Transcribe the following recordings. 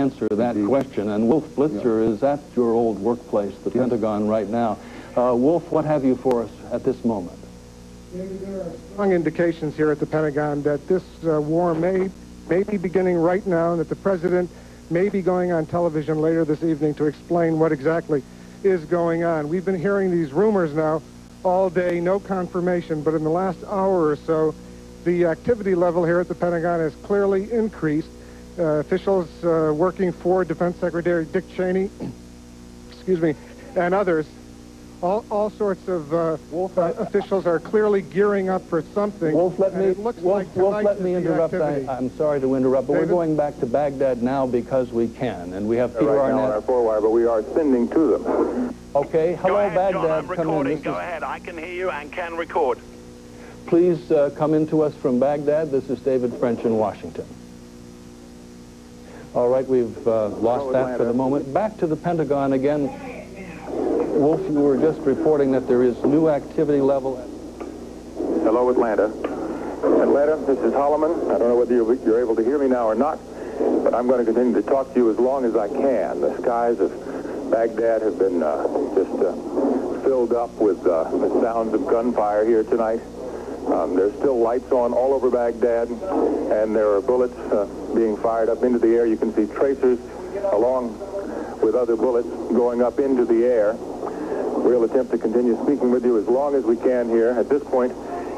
answer that question. And Wolf Blitzer is at your old workplace, the Pentagon, right now. Wolf, what have you for us at this moment? There are strong indications here at the Pentagon that this war may be beginning right now, and that the president may be going on television later this evening to explain what exactly is going on. We've been hearing these rumors now all day, no confirmation, but in the last hour or so, the activity level here at the Pentagon has clearly increased. Officials working for Defense Secretary Dick Cheney, excuse me, and others, all sorts of officials are clearly gearing up for something. Wolf, let me interrupt. I'm sorry to interrupt, but David? We're going back to Baghdad now because we can, and we have Peter Arnett on our four-wire, but we are sending to them. Okay, hello, ahead, Baghdad. John, I'm recording. Come in. Go ahead. I can hear you and can record. Please come in to us from Baghdad. This is David French in Washington. All right, we've lost that for the moment. Back to the Pentagon again. Wolf, you were just reporting that there is new activity level. Hello, Atlanta. Atlanta, this is Holliman. I don't know whether you're able to hear me now or not, but I'm going to continue to talk to you as long as I can. The skies of Baghdad have been just filled up with the sounds of gunfire here tonight. There's still lights on all over Baghdad, and there are bullets being fired up into the air. You can see tracers along with other bullets going up into the air. We'll attempt to continue speaking with you as long as we can here. At this point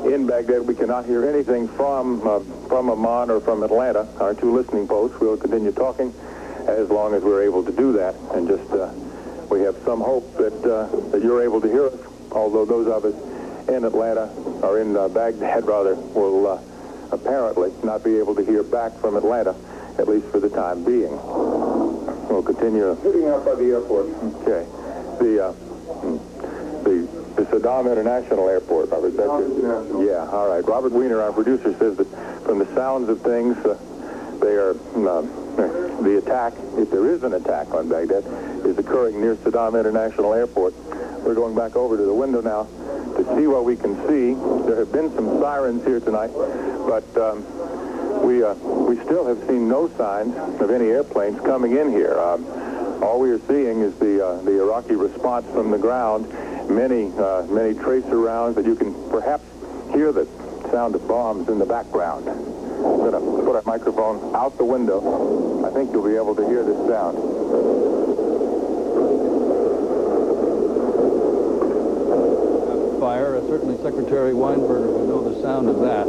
in Baghdad, we cannot hear anything from Amman or from Atlanta, our two listening posts. We'll continue talking as long as we're able to do that, and just we have some hope that you're able to hear us, although those of us in Atlanta, or in Baghdad rather, will apparently not be able to hear back from Atlanta, at least for the time being. We'll continue. Sitting out by the airport. Okay. The Saddam International Airport, Robert. Yeah, all right. Robert Wiener, our producer, says that from the sounds of things, they are, the attack, if there is an attack on Baghdad, is occurring near Saddam International Airport. We're going back over to the window now to see what we can see. There have been some sirens here tonight, but we still have seen no signs of any airplanes coming in here. All we are seeing is the Iraqi response from the ground. Many tracer rounds that you can perhaps hear the sound of bombs in the background. I'm going to put our microphone out the window. I think you'll be able to hear this sound. Fire. Certainly Secretary Weinberger would know the sound of that.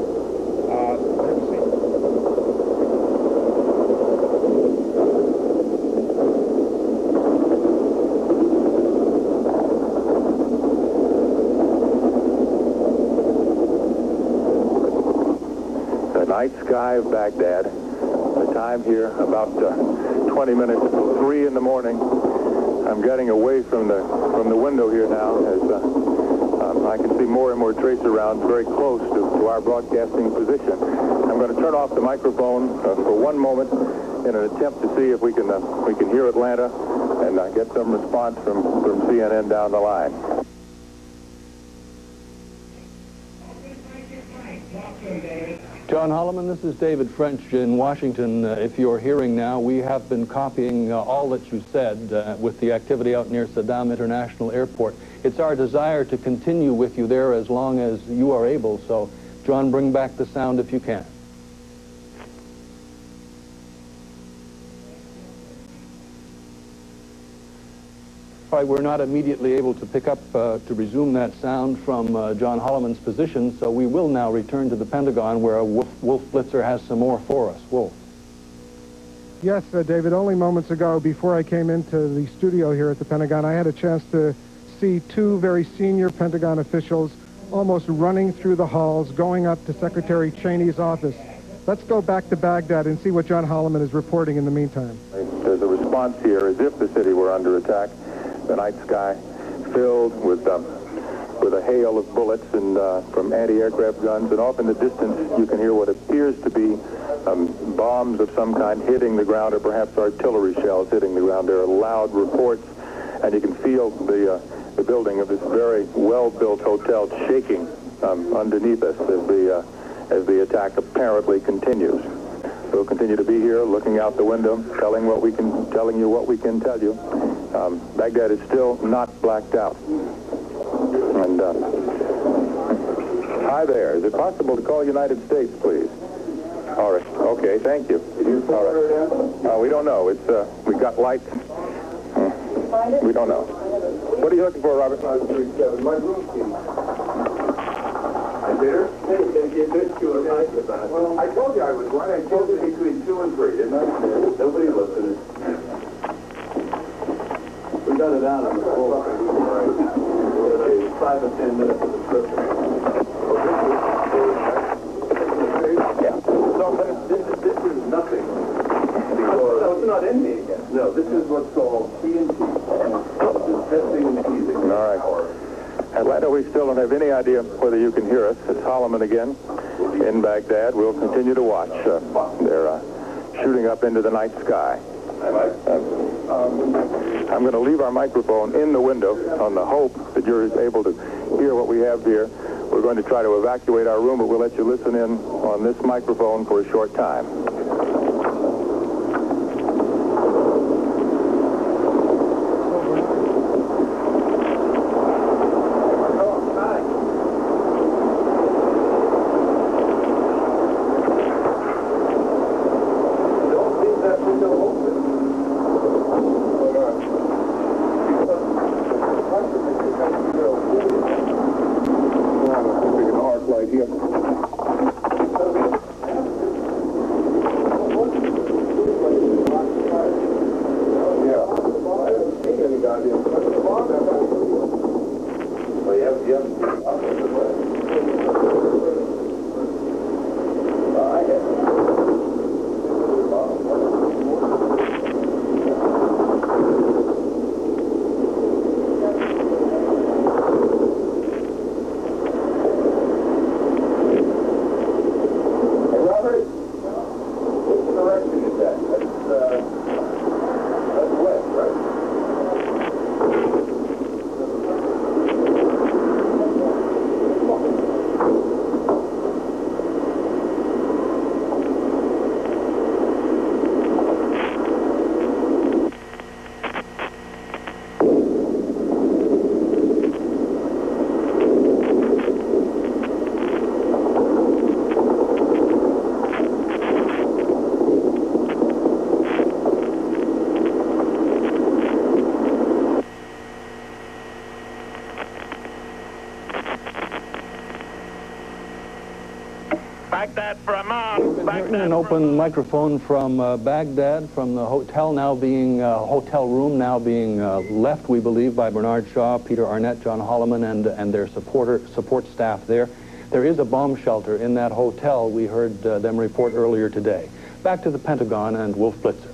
The night sky of Baghdad. The time here about 20 minutes to 3 in the morning. I'm getting away from the window here now as I can see more and more tracer rounds very close to our broadcasting position. I'm going to turn off the microphone for one moment in an attempt to see if we can hear Atlanta and get some response from CNN down the line. John Holliman, this is David French in Washington. If you're hearing now, we have been copying all that you said with the activity out near Saddam International Airport. It's our desire to continue with you there as long as you are able. So, John, bring back the sound if you can. All right, we're not immediately able to pick up to resume that sound from John Holliman's position, so we will now return to the Pentagon where Wolf Blitzer has some more for us. Wolf. Yes, David, only moments ago, before I came into the studio here at the Pentagon, I had a chance to see two very senior Pentagon officials almost running through the halls, going up to Secretary Cheney's office. Let's go back to Baghdad and see what John Holliman is reporting in the meantime. There's a response here as if the city were under attack. The night sky filled with a hail of bullets and from anti-aircraft guns, and off in the distance you can hear what appears to be bombs of some kind hitting the ground, or perhaps artillery shells hitting the ground. There are loud reports, and you can feel the building of this very well-built hotel shaking underneath us as the attack apparently continues. We'll continue to be here, looking out the window, telling you what we can tell you. Baghdad is still not blacked out. And hi there. Is it possible to call United States, please? All right. Okay. Thank you. All right. We don't know. It's we got lights. We don't know. What are you looking for, Robert? My room key. Peter? Well, I told you I was right. I told you between 2 and 3, didn't I? Nobody listened. We got it out on the floor. 5 or 10 minutes of the trip. Yeah. So, this is nothing. Because no, it's not in me again. No, this is what's called TNT. Testing and teasing. All right. Atlanta, we still don't have any idea whether you can hear us. It's Holliman again in Baghdad. We'll continue to watch. They're shooting up into the night sky. I'm going to leave our microphone in the window on the hope that you're able to hear what we have here. We're going to try to evacuate our room, but we'll let you listen in on this microphone for a short time. Baghdad for Amman. Baghdad An open microphone from Baghdad, from the hotel hotel room now being left, we believe, by Bernard Shaw, Peter Arnett, John Holliman, and their support staff there. There is a bomb shelter in that hotel. We heard them report earlier today. Back to the Pentagon and Wolf Blitzer.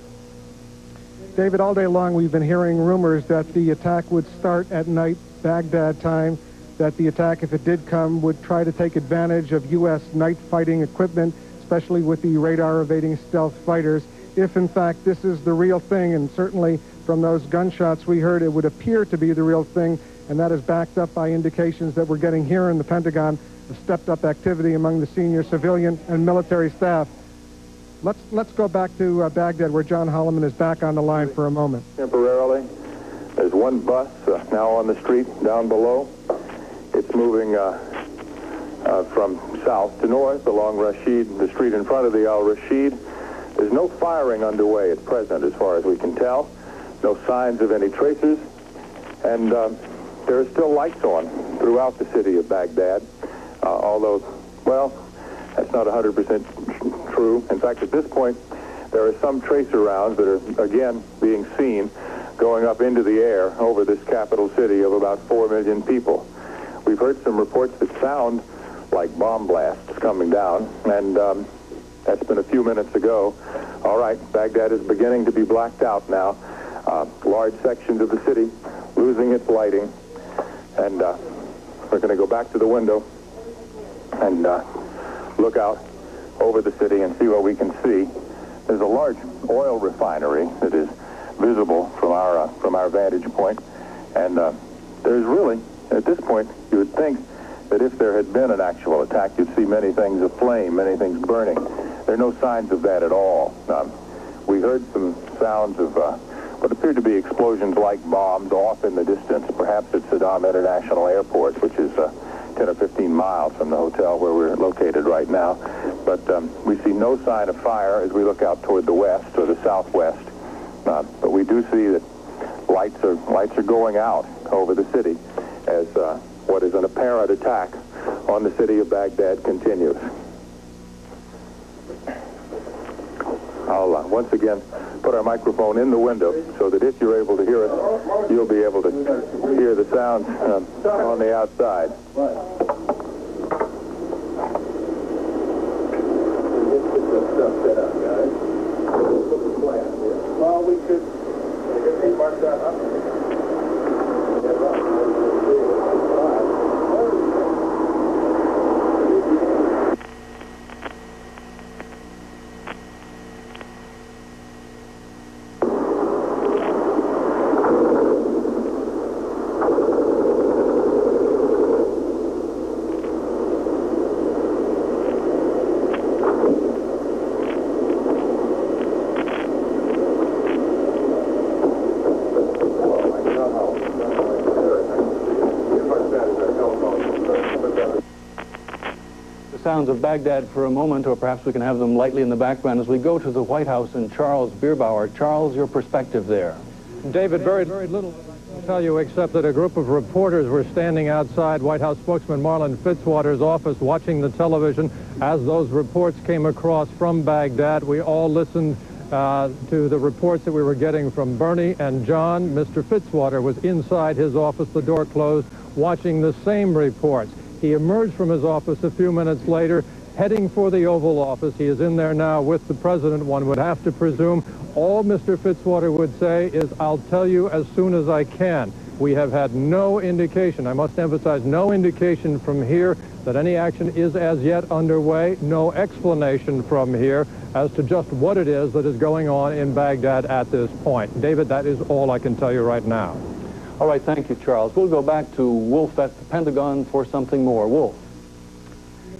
David, all day long we've been hearing rumors that the attack would start at night, Baghdad time, that the attack, if it did come, would try to take advantage of U.S. night fighting equipment, especially with the radar-evading stealth fighters. If, in fact, this is the real thing, and certainly from those gunshots we heard, it would appear to be the real thing, and that is backed up by indications that we're getting here in the Pentagon of stepped-up activity among the senior civilian and military staff. Let's go back to Baghdad, where John Holliman is back on the line for a moment. Temporarily, there's one bus now on the street down below. It's moving from south to north along Rashid, the street in front of the Al-Rashid. There's no firing underway at present, as far as we can tell. No signs of any tracers. And there are still lights on throughout the city of Baghdad, although, well, that's not 100% true. In fact, at this point, there are some tracer rounds that are, again, being seen going up into the air over this capital city of about 4 million people. We've heard some reports that sound like bomb blasts coming down, and that's been a few minutes ago. All right, Baghdad is beginning to be blacked out now. Large sections of the city losing its lighting, and we're going to go back to the window and look out over the city and see what we can see. There's a large oil refinery that is visible from our vantage point, and there's really, at this point, you would think that if there had been an actual attack, you'd see many things aflame, many things burning. There are no signs of that at all. We heard some sounds of what appeared to be explosions like bombs off in the distance, perhaps at Saddam International Airport, which is 10 or 15 miles from the hotel where we're located right now. But we see no sign of fire as we look out toward the west or the southwest. But we do see that lights are going out over the city as what is an apparent attack on the city of Baghdad continues. I'll once again put our microphone in the window so that if you're able to hear us, you'll be able to hear the sounds on the outside. Well, we could mark that up. Sounds of Baghdad for a moment, or perhaps we can have them lightly in the background as we go to the White House and Charles Bierbauer. Charles, your perspective there. David, very little to tell you except that a group of reporters were standing outside White House spokesman Marlin Fitzwater's office watching the television as those reports came across from Baghdad. We all listened to the reports that we were getting from Bernie and John. Mr. Fitzwater was inside his office, the door closed, watching the same reports. He emerged from his office a few minutes later, heading for the Oval Office. He is in there now with the president, one would have to presume. All Mr. Fitzwater would say is, I'll tell you as soon as I can. We have had no indication, I must emphasize, no indication from here that any action is as yet underway, no explanation from here as to just what it is that is going on in Baghdad at this point. David, that is all I can tell you right now. All right, thank you, Charles. We'll go back to Wolf at the Pentagon for something more. Wolf.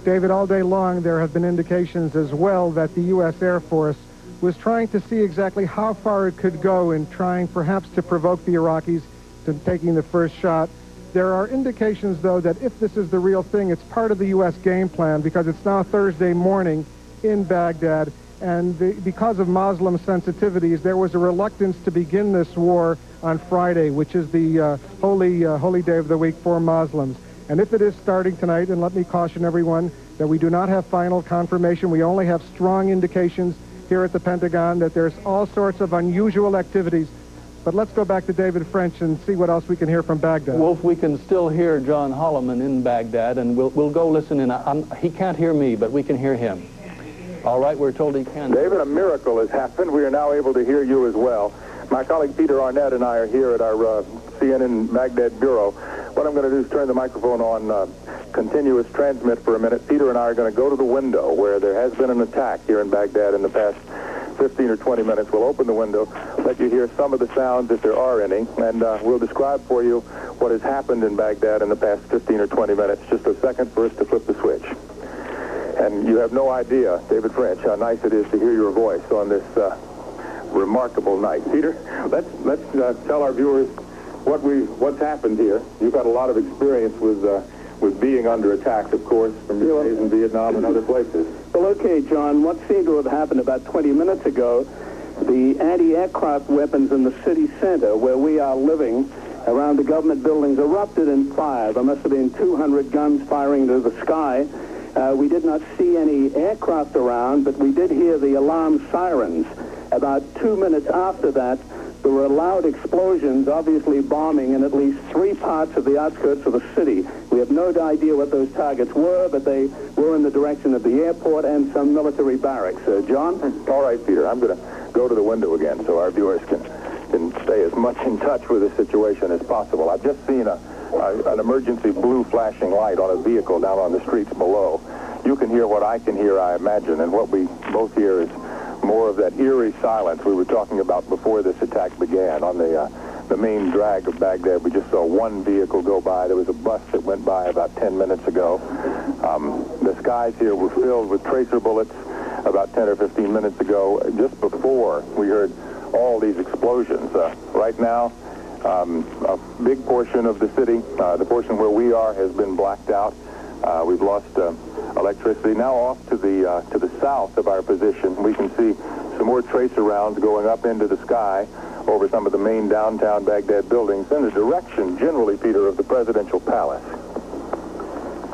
David, all day long there have been indications as well that the U.S. Air Force was trying to see exactly how far it could go in trying perhaps to provoke the Iraqis to taking the first shot. There are indications, though, that if this is the real thing, it's part of the U.S. game plan because it's now Thursday morning in Baghdad, and because of Muslim sensitivities, there was a reluctance to begin this war on Friday, which is the holy day of the week for Muslims. And if it is starting tonight, and let me caution everyone that we do not have final confirmation, we only have strong indications here at the Pentagon that there's all sorts of unusual activities. But let's go back to David French and see what else we can hear from Baghdad. Wolf, we can still hear John Holliman in Baghdad, and we'll go listen in. He can't hear me, but we can hear him. All right, we're told he can. David, a miracle has happened. We are now able to hear you as well. My colleague Peter Arnett and I are here at our CNN Baghdad Bureau. What I'm going to do is turn the microphone on continuous transmit for a minute. Peter and I are going to go to the window where there has been an attack here in Baghdad in the past 15 or 20 minutes. We'll open the window, let you hear some of the sounds if there are any, and we'll describe for you what has happened in Baghdad in the past 15 or 20 minutes. Just a second for us to flip the switch. And you have no idea, David French, how nice it is to hear your voice on this remarkable night. Peter, let's tell our viewers what's happened here. You've got a lot of experience with being under attack, of course, from your days in Vietnam and other places. Well, okay, John, what seemed to have happened about 20 minutes ago, the anti-aircraft weapons in the city center where we are living around the government buildings erupted in fire. There must have been 200 guns firing to the sky. We did not see any aircraft around, but we did hear the alarm sirens. About 2 minutes after that, there were loud explosions, obviously bombing in at least 3 parts of the outskirts of the city. We have no idea what those targets were, but they were in the direction of the airport and some military barracks. John? All right, Peter, I'm going to go to the window again so our viewers can stay as much in touch with the situation as possible. I've just seen an emergency blue flashing light on a vehicle down on the streets below. You can hear what I can hear, I imagine, and what we both hear is more of that eerie silence we were talking about before this attack began. On the main drag of Baghdad, we just saw one vehicle go by. There was a bus that went by about 10 minutes ago. The skies here were filled with tracer bullets. about 10 or 15 minutes ago, just before we heard all these explosions. Right now, a big portion of the city, the portion where we are, has been blacked out. We've lost electricity. Now off to the south of our position, we can see some more tracer rounds going up into the sky over some of the main downtown Baghdad buildings in the direction, generally, Peter, of the presidential palace.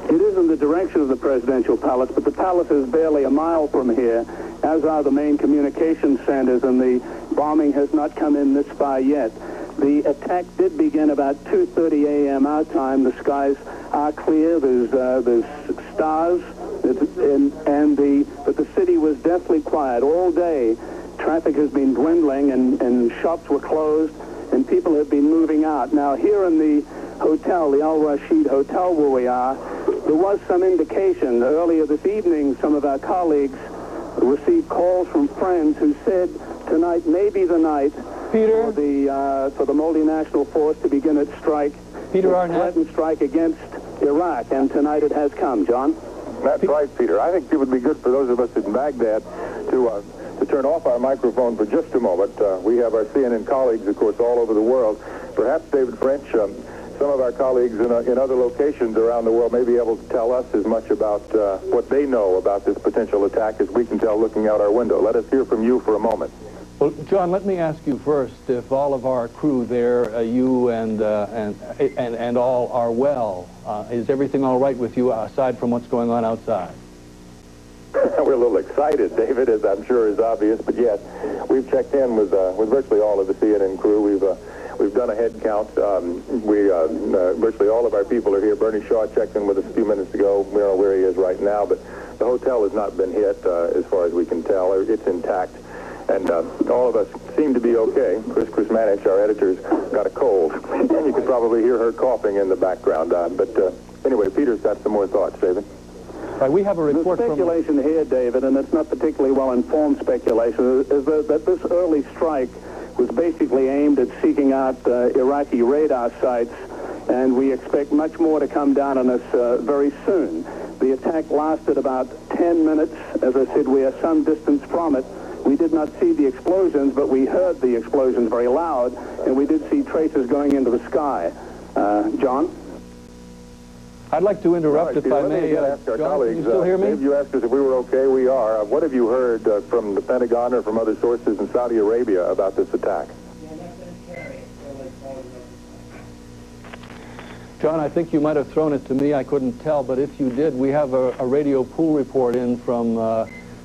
It is in the direction of the presidential palace, but the palace is barely a mile from here, as are the main communication centers, and the bombing has not come in this far yet. The attack did begin about 2:30 a.m. our time. The skies are clear. There's stars, but the city was deathly quiet all day. Traffic has been dwindling, and shops were closed, and people have been moving out. Now, here in the hotel, the Al Rashid Hotel where we are, there was some indication. Earlier this evening, some of our colleagues received calls from friends who said tonight may be the night for the multinational force to begin its strike, Peter Arnett, threatened strike against Iraq, and tonight it has come. John? That's right, Peter. I think it would be good for those of us in Baghdad to turn off our microphone for just a moment. We have our CNN colleagues, of course, all over the world. Perhaps, David French, some of our colleagues in other locations around the world may be able to tell us as much about what they know about this potential attack as we can tell looking out our window. Let us hear from you for a moment. Well, John, let me ask you first if all of our crew there, you and all are well. Is everything all right with you aside from what's going on outside? We're a little excited, David, as I'm sure is obvious, but yes, we've checked in with virtually all of the CNN crew. We've done a head count. Virtually all of our people are here. Bernie Shaw checked in with us a few minutes ago. We don't know where he is right now, but the hotel has not been hit as far as we can tell. It's intact. And all of us seem to be okay. Chris Manich, our editor's got a cold. And you could probably hear her coughing in the background. Anyway, Peter's got some more thoughts, David. Right, we have a report the speculation here, David, and it's not particularly well-informed speculation, is that this early strike was basically aimed at seeking out Iraqi radar sites, and we expect much more to come down on us very soon. The attack lasted about 10 minutes. As I said, we are some distance from it. We did not see the explosions, but we heard the explosions very loud, and we did see traces going into the sky. John? I'd like to interrupt, if I may. Ask our John, colleagues, can you still hear me? You asked us if we were okay. We are. What have you heard from the Pentagon or from other sources in Saudi Arabia about this attack? John, I think you might have thrown it to me. I couldn't tell, but if you did, we have a radio pool report in from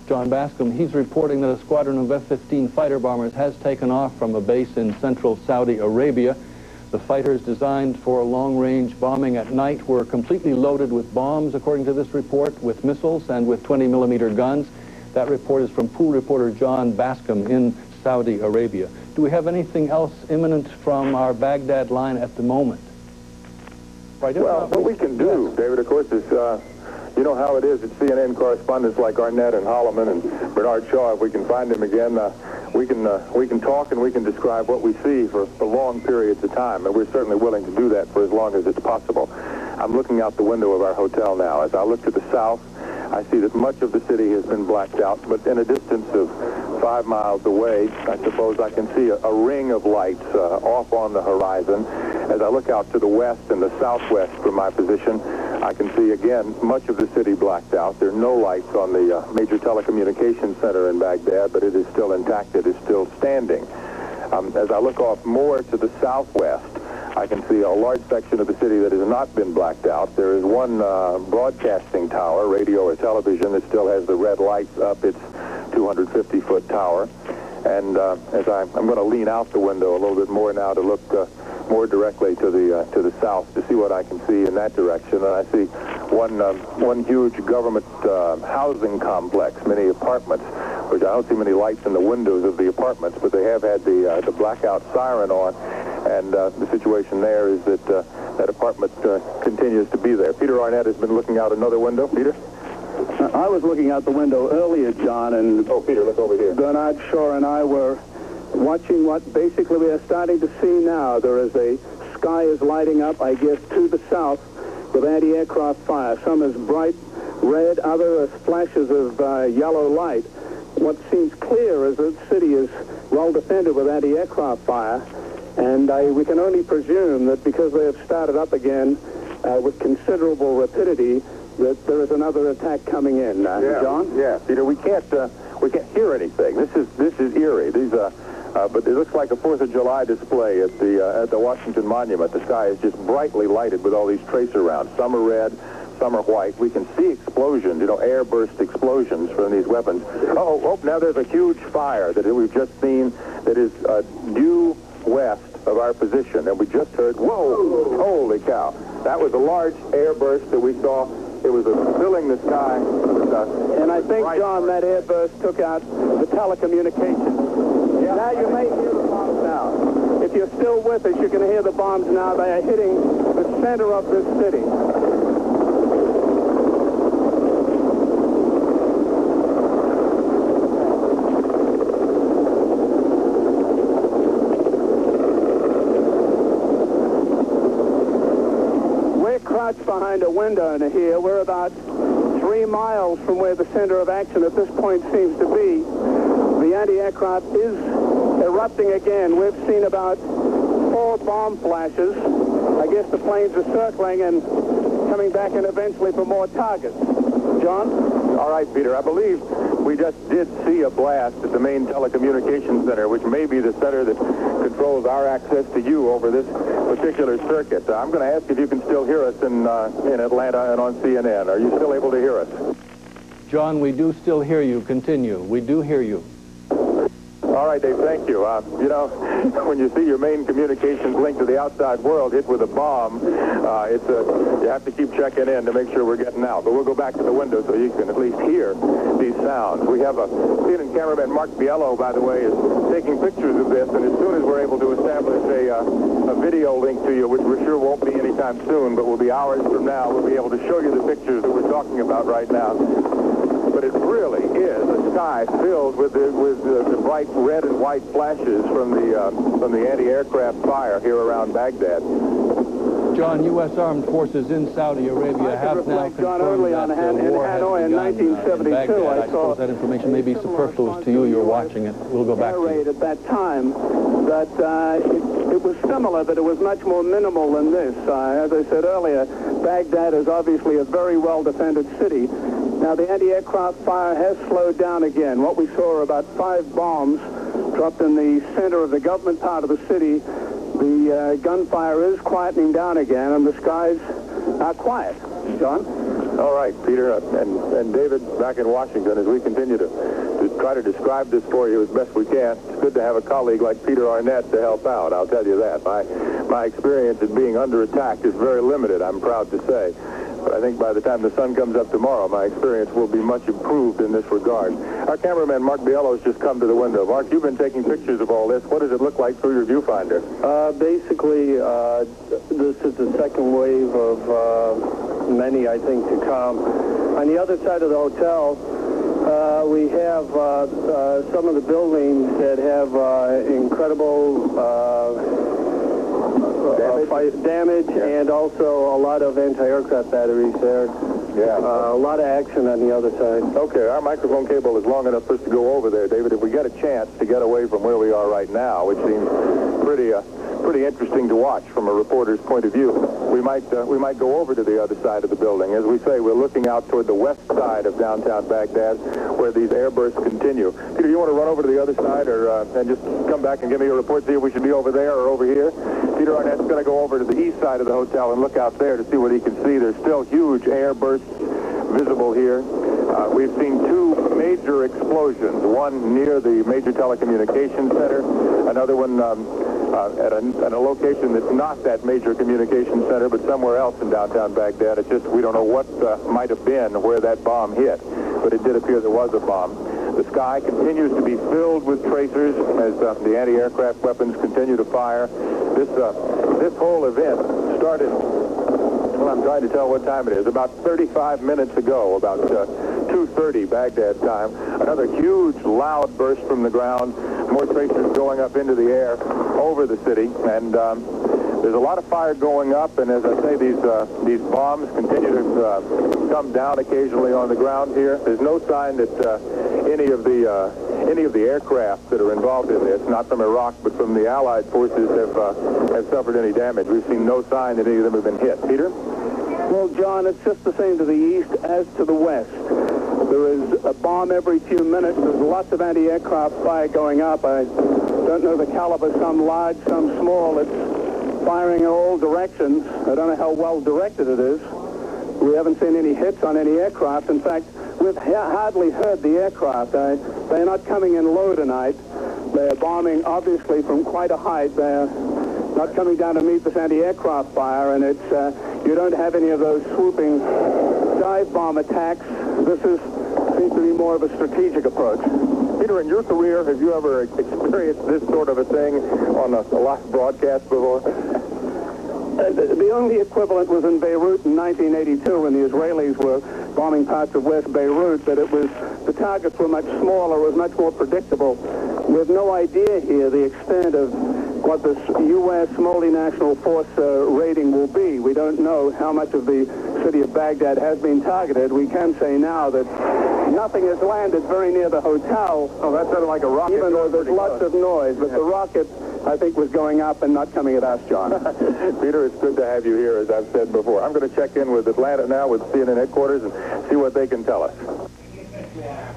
John Bascom. He's reporting that a squadron of F-15 fighter bombers has taken off from a base in central Saudi Arabia. The fighters, designed for long-range bombing at night, were completely loaded with bombs, according to this report, with missiles and with 20-millimeter guns. That report is from pool reporter John Bascom in Saudi Arabia. Do we have anything else imminent from our Baghdad line at the moment? Well, what we can do, David, of course, is you know how it is at CNN correspondents like Arnett and Holliman and Bernard Shaw. If we can find him again, we can talk and we can describe what we see for long periods of time, and we're certainly willing to do that for as long as it's possible. I'm looking out the window of our hotel now. As I look to the south, I see that much of the city has been blacked out, but in a distance of 5 miles away, I suppose I can see a ring of lights off on the horizon. As I look out to the west and the southwest from my position, I can see, again, much of the city blacked out. There are no lights on the major telecommunications center in Baghdad, but it is still intact. It is still standing. As I look off more to the southwest, I can see a large section of the city that has not been blacked out. There is one broadcasting tower, radio or television, that still has the red lights up. It's 250-foot tower. And as I'm going to lean out the window a little bit more now to look more directly to the south to see what I can see in that direction. And I see one huge government housing complex, many apartments, which I don't see many lights in the windows of the apartments, but they have had the blackout siren on. And the situation there is that that apartment continues to be there. Peter Arnett has been looking out another window. Peter? I was looking out the window earlier, John, and... Oh, Peter, look over here. Bernard Shaw and I were watching what basically we are starting to see now. There is a sky is lighting up, I guess, to the south with anti-aircraft fire. Some is bright red, other as flashes of yellow light. what seems clear is that the city is well defended with anti-aircraft fire, and we can only presume that because they have started up again with considerable rapidity, that there is another attack coming in. John? Yeah, Peter, we can't hear anything. This is eerie. But it looks like a 4th of July display at the Washington Monument. The sky is just brightly lighted with all these tracer rounds. Some are red, some are white. We can see explosions, airburst explosions from these weapons. Oh, now there's a huge fire that we've just seen that is due west of our position. And we just heard, whoa, holy cow. That was a large airburst that we saw. It was filling the sky. And I think, John, that airburst took out the telecommunications. Yeah. Now you may hear the bombs now. If you're still with us, you can hear the bombs now. They are hitting the center of this city. Crouched behind a window in here. We're about 3 miles from where the center of action at this point seems to be. The anti-aircraft is erupting again. We've seen about 4 bomb flashes. I guess the planes are circling and coming back in eventually for more targets. John? All right, Peter. I believe we just did see a blast at the main telecommunications center, which may be the center that controls our access to you over this particular circuit. I'm going to ask if you can still hear us in Atlanta and on CNN. Are you still able to hear us? John, we do still hear you. Continue. We do hear you. All right, Dave, thank you. When you see your main communications link to the outside world hit with a bomb, you have to keep checking in to make sure we're getting out. But we'll go back to the window so you can at least hear these sounds. We have a CNN cameraman, Mark Biello, by the way, is taking pictures of this, and as soon as we're able to establish a video link to you, which we're sure won't be anytime soon, but will be hours from now, we'll be able to show you the pictures that we're talking about right now. But it really is a sky filled with the bright red and white flashes from the anti-aircraft fire here around Baghdad. John, U.S. Armed Forces in Saudi Arabia have now confirmed that the war has begun in Baghdad. I suppose that information may be superfluous to you. You're watching it. We'll go back to you. At that time that it was similar, but it was much more minimal than this. As I said earlier, Baghdad is obviously a very well-defended city. Now, the anti-aircraft fire has slowed down again. What we saw are about 5 bombs dropped in the center of the government part of the city. The gunfire is quietening down again, and the skies are quiet. John? All right, Peter and David back in Washington, as we continue to try to describe this for you as best we can. It's good to have a colleague like Peter Arnett to help out, I'll tell you that. My experience in being under attack is very limited, I'm proud to say. But I think by the time the sun comes up tomorrow, my experience will be much improved in this regard. Our cameraman, Mark Biello, has just come to the window. Mark, you've been taking pictures of all this. What does it look like through your viewfinder? Basically, this is the second wave of many, I think, to come. On the other side of the hotel, we have some of the buildings that have incredible damage and also a lot of anti-aircraft batteries there. Yeah. A lot of action on the other side. Okay, our microphone cable is long enough for us to go over there, David. If we get a chance to get away from where we are right now, which seems pretty interesting to watch from a reporter's point of view, we might go over to the other side of the building. As we say, we're looking out toward the west side of downtown Baghdad, where these airbursts continue. Peter, you want to run over to the other side, and just come back and give me a report, see if we should be over there or over here? Peter Arnett's going to go over to the east side of the hotel and look out there to see what he can see. There's still huge airbursts visible here. We've seen 2 major explosions, one near the major telecommunications center, another one at a location that's not that major communications center, but somewhere else in downtown Baghdad. It's just we don't know what might have been where that bomb hit, but it did appear there was a bomb. The sky continues to be filled with tracers as the anti-aircraft weapons continue to fire. This whole event started, well, I'm trying to tell what time it is, about 35 minutes ago, about 2:30 Baghdad time. Another huge, loud burst from the ground, more tracers going up into the air over the city, and There's a lot of fire going up, and as I say, these bombs continue to come down occasionally on the ground here. There's no sign that any of the aircraft that are involved in this, not from Iraq but from the Allied forces, have suffered any damage. We've seen no sign that any of them have been hit. Peter? Well, John, it's just the same to the east as to the west. There is a bomb every few minutes. There's lots of anti-aircraft fire going up. I don't know the caliber, some large, some small. It's firing in all directions. I don't know how well directed it is. We haven't seen any hits on any aircraft. In fact, we've hardly heard the aircraft. They're not coming in low tonight. They're bombing, obviously, from quite a height. They're not coming down to meet this anti-aircraft fire, and you don't have any of those swooping dive bomb attacks. This seems to be more of a strategic approach. Peter, in your career, have you ever experienced this sort of a thing on a live broadcast before? The only equivalent was in Beirut in 1982 when the Israelis were bombing parts of West Beirut, but the targets were much smaller, it was much more predictable. We have no idea here the extent of what this U.S. multinational force rating will be. We don't know how much of the city of Baghdad has been targeted. We can say now that nothing has landed very near the hotel. Oh, that sounded like a rocket. Even though there's lots of noise, but the rocket, I think, was going up and not coming at us, John. Peter, it's good to have you here, as I've said before. I'm going to check in with Atlanta now with CNN headquarters and see what they can tell us.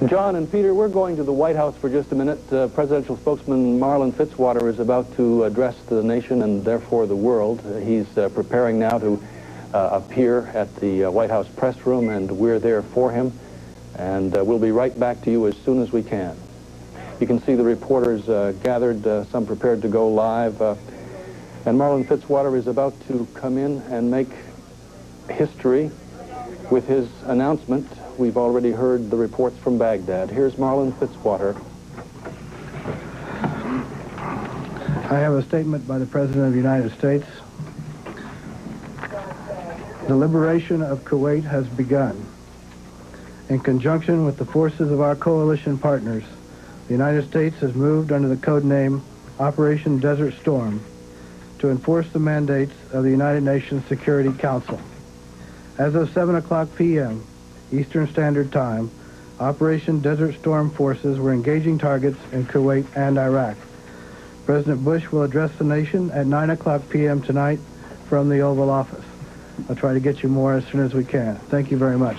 John and Peter, we're going to the White House for just a minute. Presidential spokesman Marlin Fitzwater is about to address the nation and therefore the world. He's preparing now to appear at the White House press room, and we're there for him. And we'll be right back to you as soon as we can. You can see the reporters gathered, some prepared to go live. And Marlin Fitzwater is about to come in and make history with his announcement. We've already heard the reports from Baghdad. Here's Marlin Fitzwater. I have a statement by the President of the United States. The liberation of Kuwait has begun. In conjunction with the forces of our coalition partners, the United States has moved under the code name Operation Desert Storm to enforce the mandates of the United Nations Security Council. As of 7:00 p.m. Eastern Standard Time, Operation Desert Storm forces were engaging targets in Kuwait and Iraq. President Bush will address the nation at 9:00 p.m. tonight from the Oval Office. I'll try to get you more as soon as we can. Thank you very much.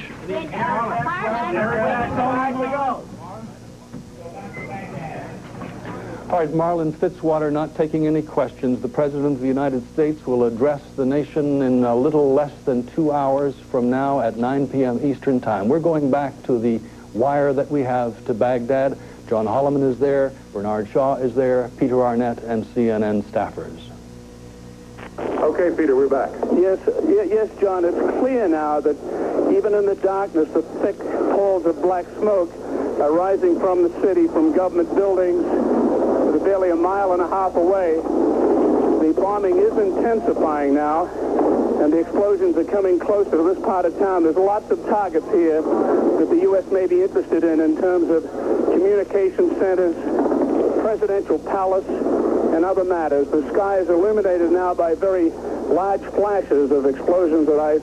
All right, Marlin Fitzwater not taking any questions. The President of the United States will address the nation in a little less than 2 hours from now at 9 p.m. Eastern Time. We're going back to the wire that we have to Baghdad. John Holliman is there, Bernard Shaw is there, Peter Arnett, and CNN staffers. Okay, Peter, we're back. Yes, John, it's clear now that even in the darkness, the thick palls of black smoke are rising from the city, from government buildings, barely a mile and a half away. The bombing is intensifying now, and the explosions are coming closer to this part of town. There's lots of targets here that the U.S. may be interested in terms of communication centers, presidential palace, and other matters. The sky is illuminated now by very large flashes of explosions that I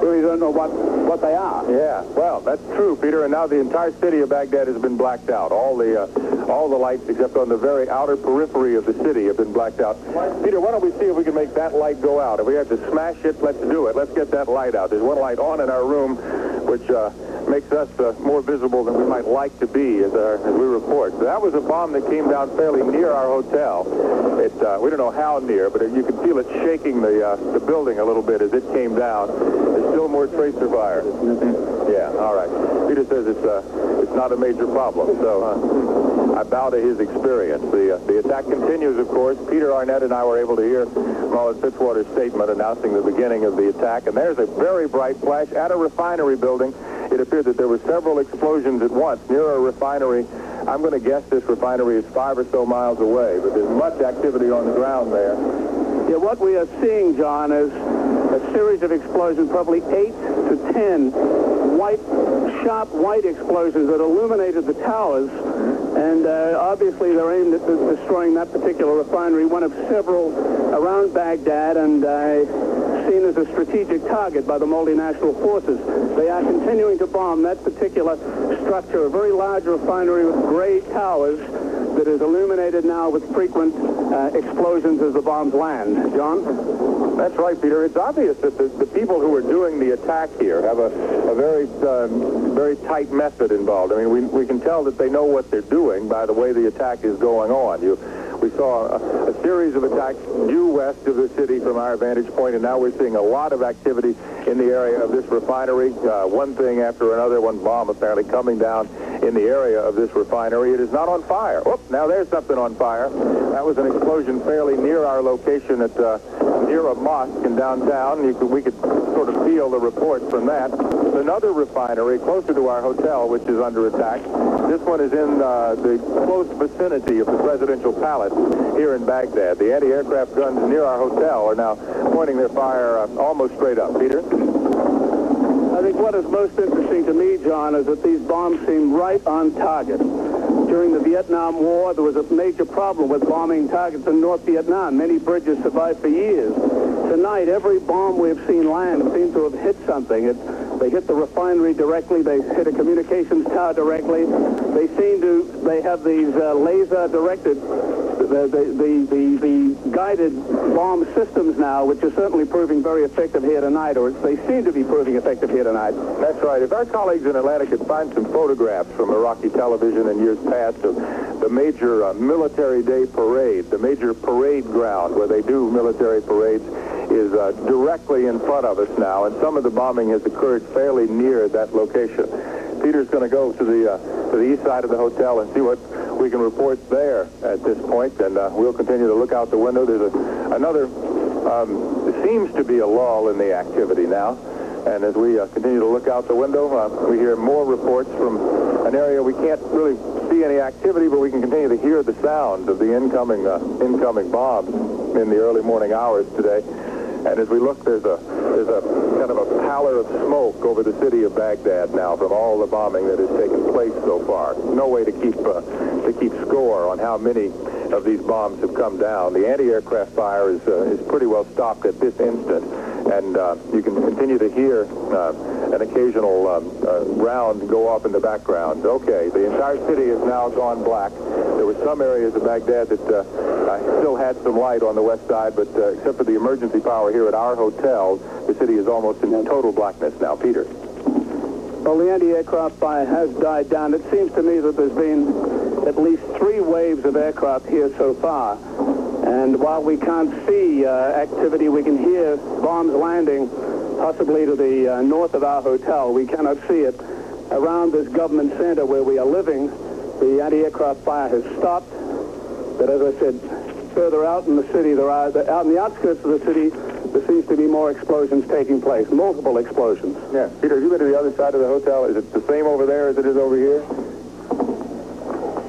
really don't know what they are. Yeah, well, that's true, Peter, and now the entire city of Baghdad has been blacked out. All the lights except on the very outer periphery of the city have been blacked out. Peter, why don't we see if we can make that light go out? If we have to smash it, let's do it. Let's get that light out. There's one light on in our room, which makes us more visible than we might like to be as we report. So that was a bomb that came down fairly near our hotel. We don't know how near, but you can feel it shaking the building a little bit as it came down. There's still more tracer fire. Yeah, all right. Peter says it's not a major problem, so I bow to his experience. The attack continues, of course. Peter Arnett and I were able to hear Marlin Fitzwater's statement announcing the beginning of the attack, and there's a very bright flash at a refinery building. It appeared that there were several explosions at once near a refinery. I'm going to guess this refinery is 5 or so miles away, but there's much activity on the ground there. Yeah, what we are seeing, John, is a series of explosions, probably 8 to 10 sharp white explosions that illuminated the towers And obviously they're aimed at destroying that particular refinery, one of several around Baghdad, and seen as a strategic target by the multinational forces. They are continuing to bomb that particular structure, a very large refinery with gray towers that is illuminated now with frequent explosions as the bombs land. John? That's right, Peter. It's obvious that the people who are doing the attack here have a very very tight method involved. I mean, we can tell that they know what they're doing by the way the attack is going on. We saw a series of attacks due west of the city from our vantage point, and now we're seeing a lot of activity in the area of this refinery. One thing after another, one bomb apparently coming down in the area of this refinery. It is not on fire. Oh, now there's something on fire. That was an explosion fairly near our location at near a mosque in downtown. We could sort of feel the reports from that. Another refinery closer to our hotel, which is under attack. This one is in the close vicinity of the presidential palace here in Baghdad. The anti-aircraft guns near our hotel are now pointing their fire almost straight up. Peter? I think what is most interesting to me, John, is that these bombs seem right on target. During the Vietnam War, there was a major problem with bombing targets in North Vietnam. Many bridges survived for years. Tonight, every bomb we've seen land seems to have hit something. They hit the refinery directly. They hit a communications tower directly. They have these laser-directed, the guided bomb systems now, which are certainly proving very effective here tonight, or they seem to be proving effective here tonight. That's right. If our colleagues in Atlanta could find some photographs from Iraqi television in years past of the major military day parade, the major parade ground where they do military parades, is directly in front of us now, and some of the bombing has occurred fairly near that location. Peter's going to go to the east side of the hotel and see what we can report there at this point, and we'll continue to look out the window. There's another, seems to be a lull in the activity now, and as we continue to look out the window, we hear more reports from an area we can't really see any activity, but we can continue to hear the sound of the incoming bombs in the early morning hours today. And as we look, there's a kind of a pallor of smoke over the city of Baghdad now from all the bombing that has taken place so far. No way to keep score on how many of these bombs have come down. The anti-aircraft fire is pretty well stopped at this instant, and you can continue to hear an occasional round go off in the background. Okay, the entire city has now gone black. There were some areas of Baghdad that still had some light on the west side, but except for the emergency power here at our hotel, the city is almost in total blackness now. Peter? Well, the anti-aircraft fire has died down. It seems to me that there's been at least 3 waves of aircraft here so far. And while we can't see activity, we can hear bombs landing possibly to the north of our hotel. We cannot see it. Around this government center where we are living, the anti-aircraft fire has stopped. But as I said, further out in the city, out in the outskirts of the city, there seems to be more explosions taking place, multiple explosions. Yeah. Peter, have you been to the other side of the hotel? Is it the same over there as it is over here?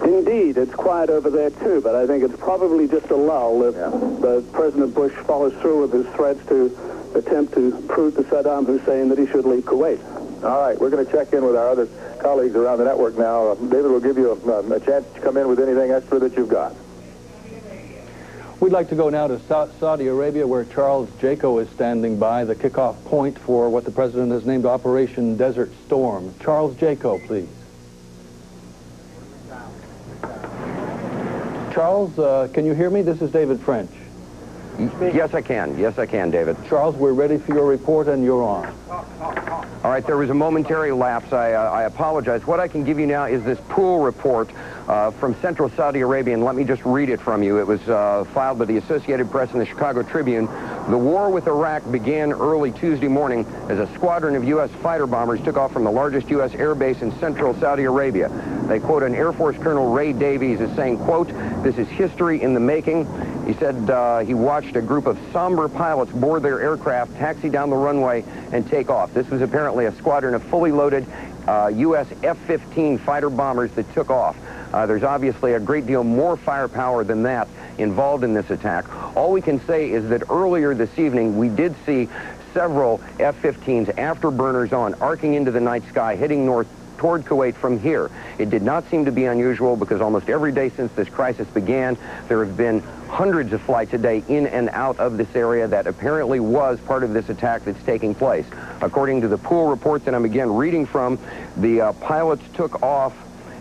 Indeed, it's quiet over there, too, but I think it's probably just a lull if President Bush follows through with his threats to attempt to prove to Saddam Hussein that he should leave Kuwait. All right, we're going to check in with our other colleagues around the network now. David will give you a chance to come in with anything extra that you've got. We'd like to go now to Saudi Arabia, where Charles Jaco is standing by, the kickoff point for what the president has named Operation Desert Storm. Charles Jaco, please. Charles, can you hear me? This is David French. Yes, I can. Yes, I can, David. Charles, we're ready for your report, and you're on. All right, there was a momentary lapse. I apologize. What I can give you now is this pool report from Central Saudi Arabia, and let me just read it from you. It was filed by the Associated Press and the Chicago Tribune. The war with Iraq began early Tuesday morning as a squadron of U.S. fighter bombers took off from the largest U.S. air base in Central Saudi Arabia. They quote an Air Force Colonel Ray Davies as saying, quote, "This is history in the making." He said he watched a group of somber pilots board their aircraft, taxi down the runway, and take off. This was apparently a squadron of fully loaded U.S. F-15 fighter bombers that took off. There's obviously a great deal more firepower than that involved in this attack. All we can say is that earlier this evening, we did see several F-15s, afterburners on, arcing into the night sky, heading north toward Kuwait from here. It did not seem to be unusual because almost every day since this crisis began, there have been hundreds of flights a day in and out of this area that apparently was part of this attack that's taking place. According to the pool report that I'm again reading from, the pilots took off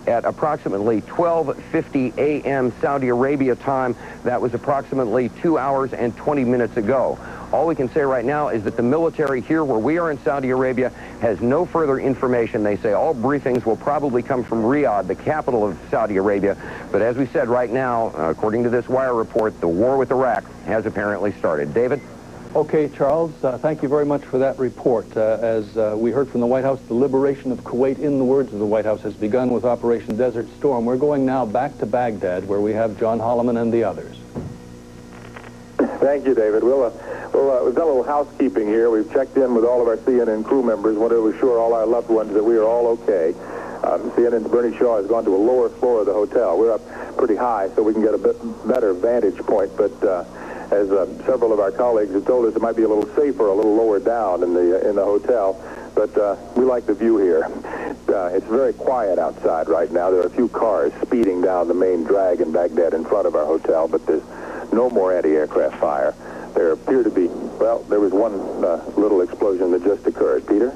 at approximately 12:50 a.m. Saudi Arabia time. That was approximately 2 hours and 20 minutes ago. All we can say right now is that the military here where we are in Saudi Arabia has no further information. They say all briefings will probably come from Riyadh, the capital of Saudi Arabia. But as we said right now, according to this wire report, the war with Iraq has apparently started. David? Okay, Charles, thank you very much for that report. As we heard from the White House, the liberation of Kuwait, in the words of the White House, has begun with Operation Desert Storm. We're going now back to Baghdad, where we have John Holliman and the others. Thank you, David. We've done a little housekeeping here. We've checked in with all of our CNN crew members, wanted to assure all our loved ones that we are all okay. CNN's Bernie Shaw has gone to a lower floor of the hotel. We're up pretty high, so we can get a bit better vantage point, but as several of our colleagues have told us, it might be a little safer, a little lower down in the hotel. But we like the view here. It's very quiet outside right now. There are a few cars speeding down the main drag in Baghdad in front of our hotel, but there's no more anti-aircraft fire. There appear to be, well, there was one little explosion that just occurred. Peter?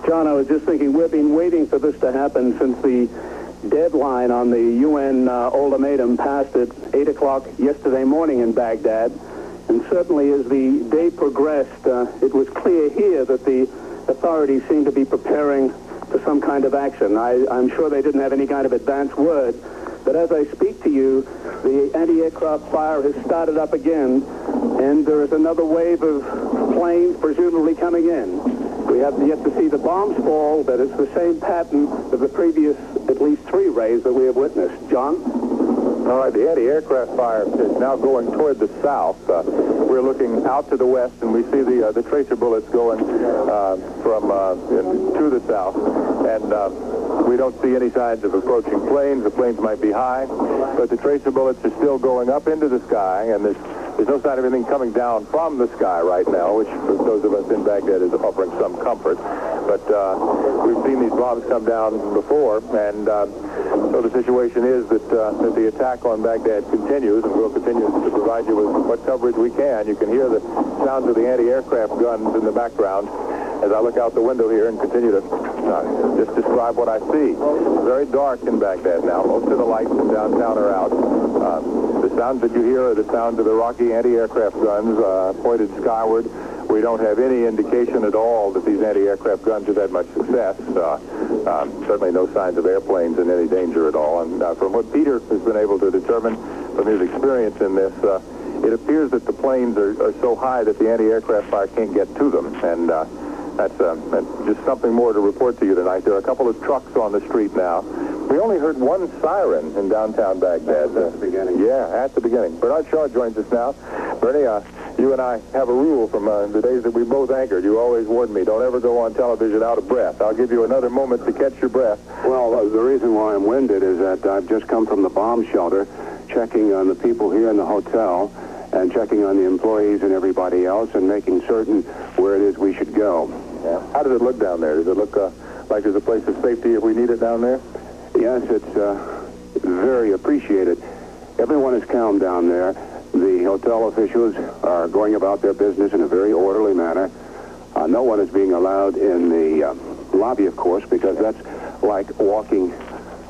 John, I was just thinking, we've been waiting for this to happen since the deadline on the UN ultimatum passed at 8 o'clock yesterday morning in Baghdad. And certainly as the day progressed, it was clear here that the authorities seemed to be preparing for some kind of action. I'm sure they didn't have any kind of advance word, but as I speak to you, the anti-aircraft fire has started up again, and there is another wave of planes presumably coming in. We have yet to see the bombs fall, but it's the same pattern of the previous at least 3 rays that we have witnessed. John? All right, the anti-aircraft fire is now going toward the south. We're looking out to the west, and we see the tracer bullets going to the south. And we don't see any signs of approaching planes. The planes might be high, but the tracer bullets are still going up into the sky, and there's no sign of anything coming down from the sky right now, which for those of us in Baghdad is offering some comfort. But we've seen these bombs come down before, and so the situation is that the attack on Baghdad continues, and we'll continue to provide you with what coverage we can. You can hear the sounds of the anti-aircraft guns in the background as I look out the window here and continue to just describe what I see. It's very dark in Baghdad now. Most of the lights in downtown are out. The sounds that you hear are the sounds of the Iraqi anti-aircraft guns pointed skyward. We don't have any indication at all that these anti-aircraft guns have had much success. Certainly no signs of airplanes in any danger at all. And from what Peter has been able to determine from his experience in this, it appears that the planes are so high that the anti-aircraft fire can't get to them. And that's just something more to report to you tonight. There are a couple of trucks on the street now. We only heard one siren in downtown Baghdad. At the beginning. Yeah, at the beginning. Bernard Shaw joins us now. Bernie, you and I have a rule from the days that we both anchored. You always warned me, don't ever go on television out of breath. I'll give you another moment to catch your breath. Well, the reason why I'm winded is that I've just come from the bomb shelter, checking on the people here in the hotel, and checking on the employees and everybody else, and making certain where it is we should go. Yeah. How does it look down there? Does it look like there's a place of safety if we need it down there? Yes, it's very appreciated. Everyone is calm down there. The hotel officials are going about their business in a very orderly manner. No one is being allowed in the lobby, of course, because that's like walking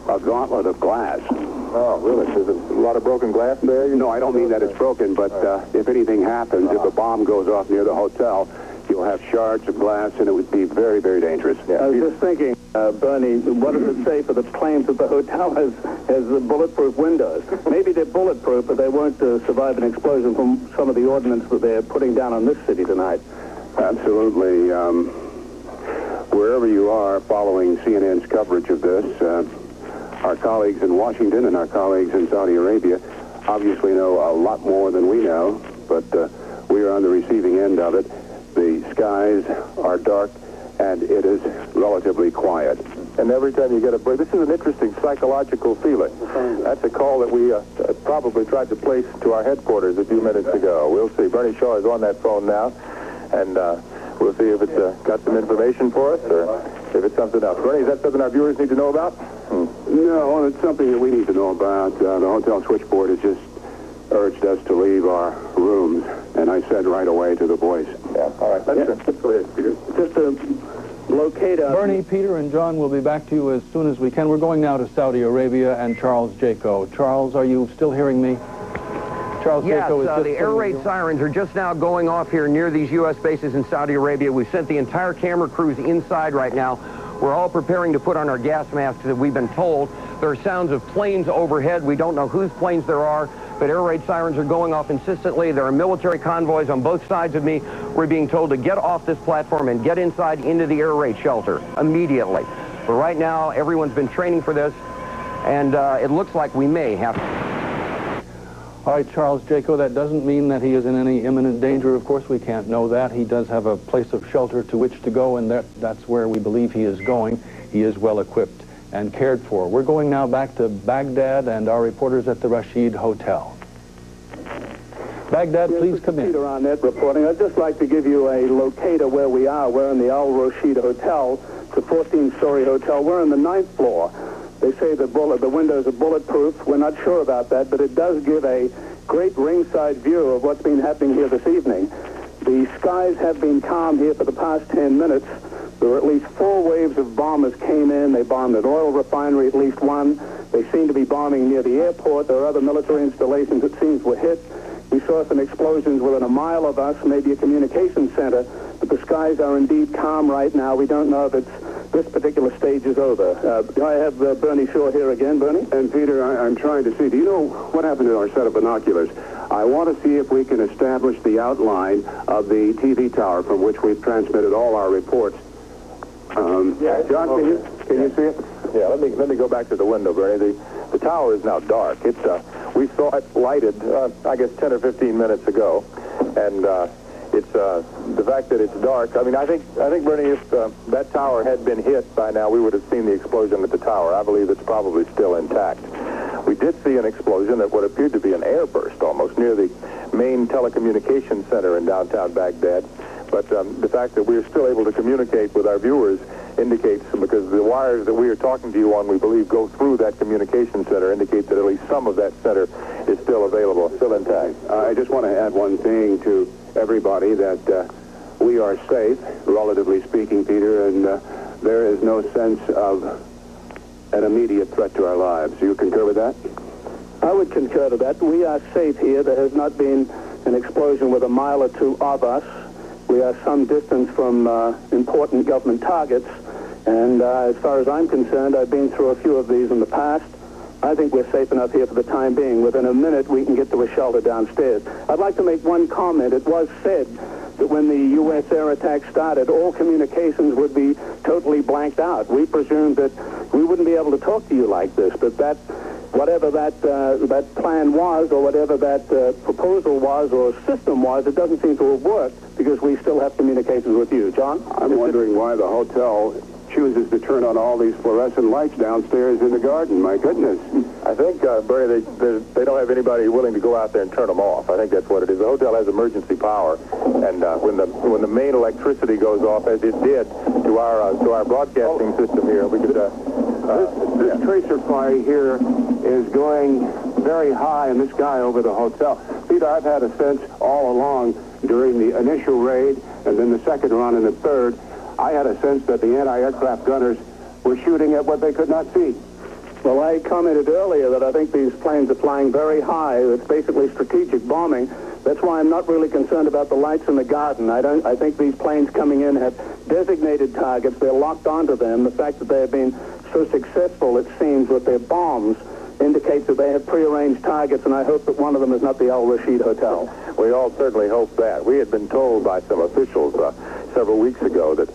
a gauntlet of glass. Oh, really? There's a lot of broken glass there? No, I don't mean that it's broken, but if anything happens, if a bomb goes off near the hotel, you'll have shards of glass, and it would be very, very dangerous. Yeah. I was just thinking, Bernie, what does it say for the planes that the hotel has bulletproof windows? Maybe they're bulletproof, but they won't survive an explosion from some of the ordnance that they're putting down on this city tonight. Absolutely. Wherever you are following CNN's coverage of this, our colleagues in Washington and our colleagues in Saudi Arabia obviously know a lot more than we know, but we are on the receiving end of it. The skies are dark, and it is relatively quiet. And every time you get a break, this is an interesting psychological feeling. That's a call that we probably tried to place to our headquarters a few minutes ago. We'll see. Bernie Shaw is on that phone now, and we'll see if it's got some information for us, or if it's something else. Bernie, is that something our viewers need to know about? No, it's something that we need to know about. The hotel switchboard has just urged us to leave our rooms, and I said right away to the boys. Yeah, all right. Let's go ahead, Peter. Just to locate us. Bernie, Peter, and John will be back to you as soon as we can. We're going now to Saudi Arabia and Charles Jaco. Charles, are you still hearing me? Charles Yes, Jaco is just the air raid sirens are just now going off here near these U.S. bases in Saudi Arabia. We've sent the entire camera crews inside right now. We're all preparing to put on our gas masks that we've been told. There are sounds of planes overhead. We don't know whose planes there are, but air raid sirens are going off insistently. There are military convoys on both sides of me. We're being told to get off this platform and get inside into the air raid shelter immediately. But right now, everyone's been training for this, and it looks like we may have to. All right, Charles Jaco, that doesn't mean that he is in any imminent danger. Of course, we can't know that. He does have a place of shelter to which to go, and that's where we believe he is going. He is well equipped and cared for. We're going now back to Baghdad and our reporters at the Rashid Hotel. Baghdad, please come in. Peter Arnett reporting. I'd just like to give you a locator where we are. We're in the Al Rashid Hotel. It's a 14-story hotel. We're on the 9th floor. They say the windows are bulletproof. We're not sure about that, but it does give a great ringside view of what's been happening here this evening. The skies have been calm here for the past 10 minutes. There were at least 4 waves of bombers came in. They bombed an oil refinery, at least one. They seem to be bombing near the airport. There are other military installations it seems were hit. We saw some explosions within a mile of us, maybe a communications center, but the skies are indeed calm right now. We don't know if this particular stage is over. I have Bernie Shaw here again. Bernie? And Peter, I'm trying to see, do you know what happened to our set of binoculars? I want to see if we can establish the outline of the TV tower from which we've transmitted all our reports. Yeah, John, can you see it? Yeah, let me go back to the window, Bernie. The tower is now dark. It's we saw it lighted, I guess 10 or 15 minutes ago, and it's the fact that it's dark. I mean, I think Bernie, if that tower had been hit by now, we would have seen the explosion at the tower. I believe it's probably still intact. We did see an explosion at what appeared to be an airburst almost near the main telecommunications center in downtown Baghdad. But the fact that we're still able to communicate with our viewers indicates, because the wires that we are talking to you on, we believe, go through that communication center, indicates that at least some of that center is still available, still intact. I just want to add one thing to everybody, that we are safe, relatively speaking, Peter, and there is no sense of an immediate threat to our lives. Do you concur with that? I would concur to that. We are safe here. There has not been an explosion with a mile or two of us. We are some distance from important government targets, and as far as I'm concerned, I've been through a few of these in the past. I think we're safe enough here for the time being. Within a minute, we can get to a shelter downstairs. I'd like to make one comment. It was said that when the U.S. air attack started, all communications would be totally blanked out. We presumed that we wouldn't be able to talk to you like this, but whatever that plan was, or whatever that proposal was, or system was, it doesn't seem to have worked, because we still have communications with you. John? I'm wondering why the hotel chooses to turn on all these fluorescent lights downstairs in the garden. My goodness. I think, Bernie, they don't have anybody willing to go out there and turn them off. I think that's what it is. The hotel has emergency power, and when the main electricity goes off, as it did to our broadcasting system here, we could. This tracer fire here is going very high in the sky over the hotel. Peter, I've had a sense all along during the initial raid and then the second run and the third, I had a sense that the anti-aircraft gunners were shooting at what they could not see. Well, I commented earlier that I think these planes are flying very high. It's basically strategic bombing. That's why I'm not really concerned about the lights in the garden. I think these planes coming in have designated targets. They're locked onto them. The fact that they have been so successful, it seems, with their bombs indicates that they have prearranged targets, and I hope that one of them is not the Al Rashid Hotel. We all certainly hope that. We had been told by some officials several weeks ago that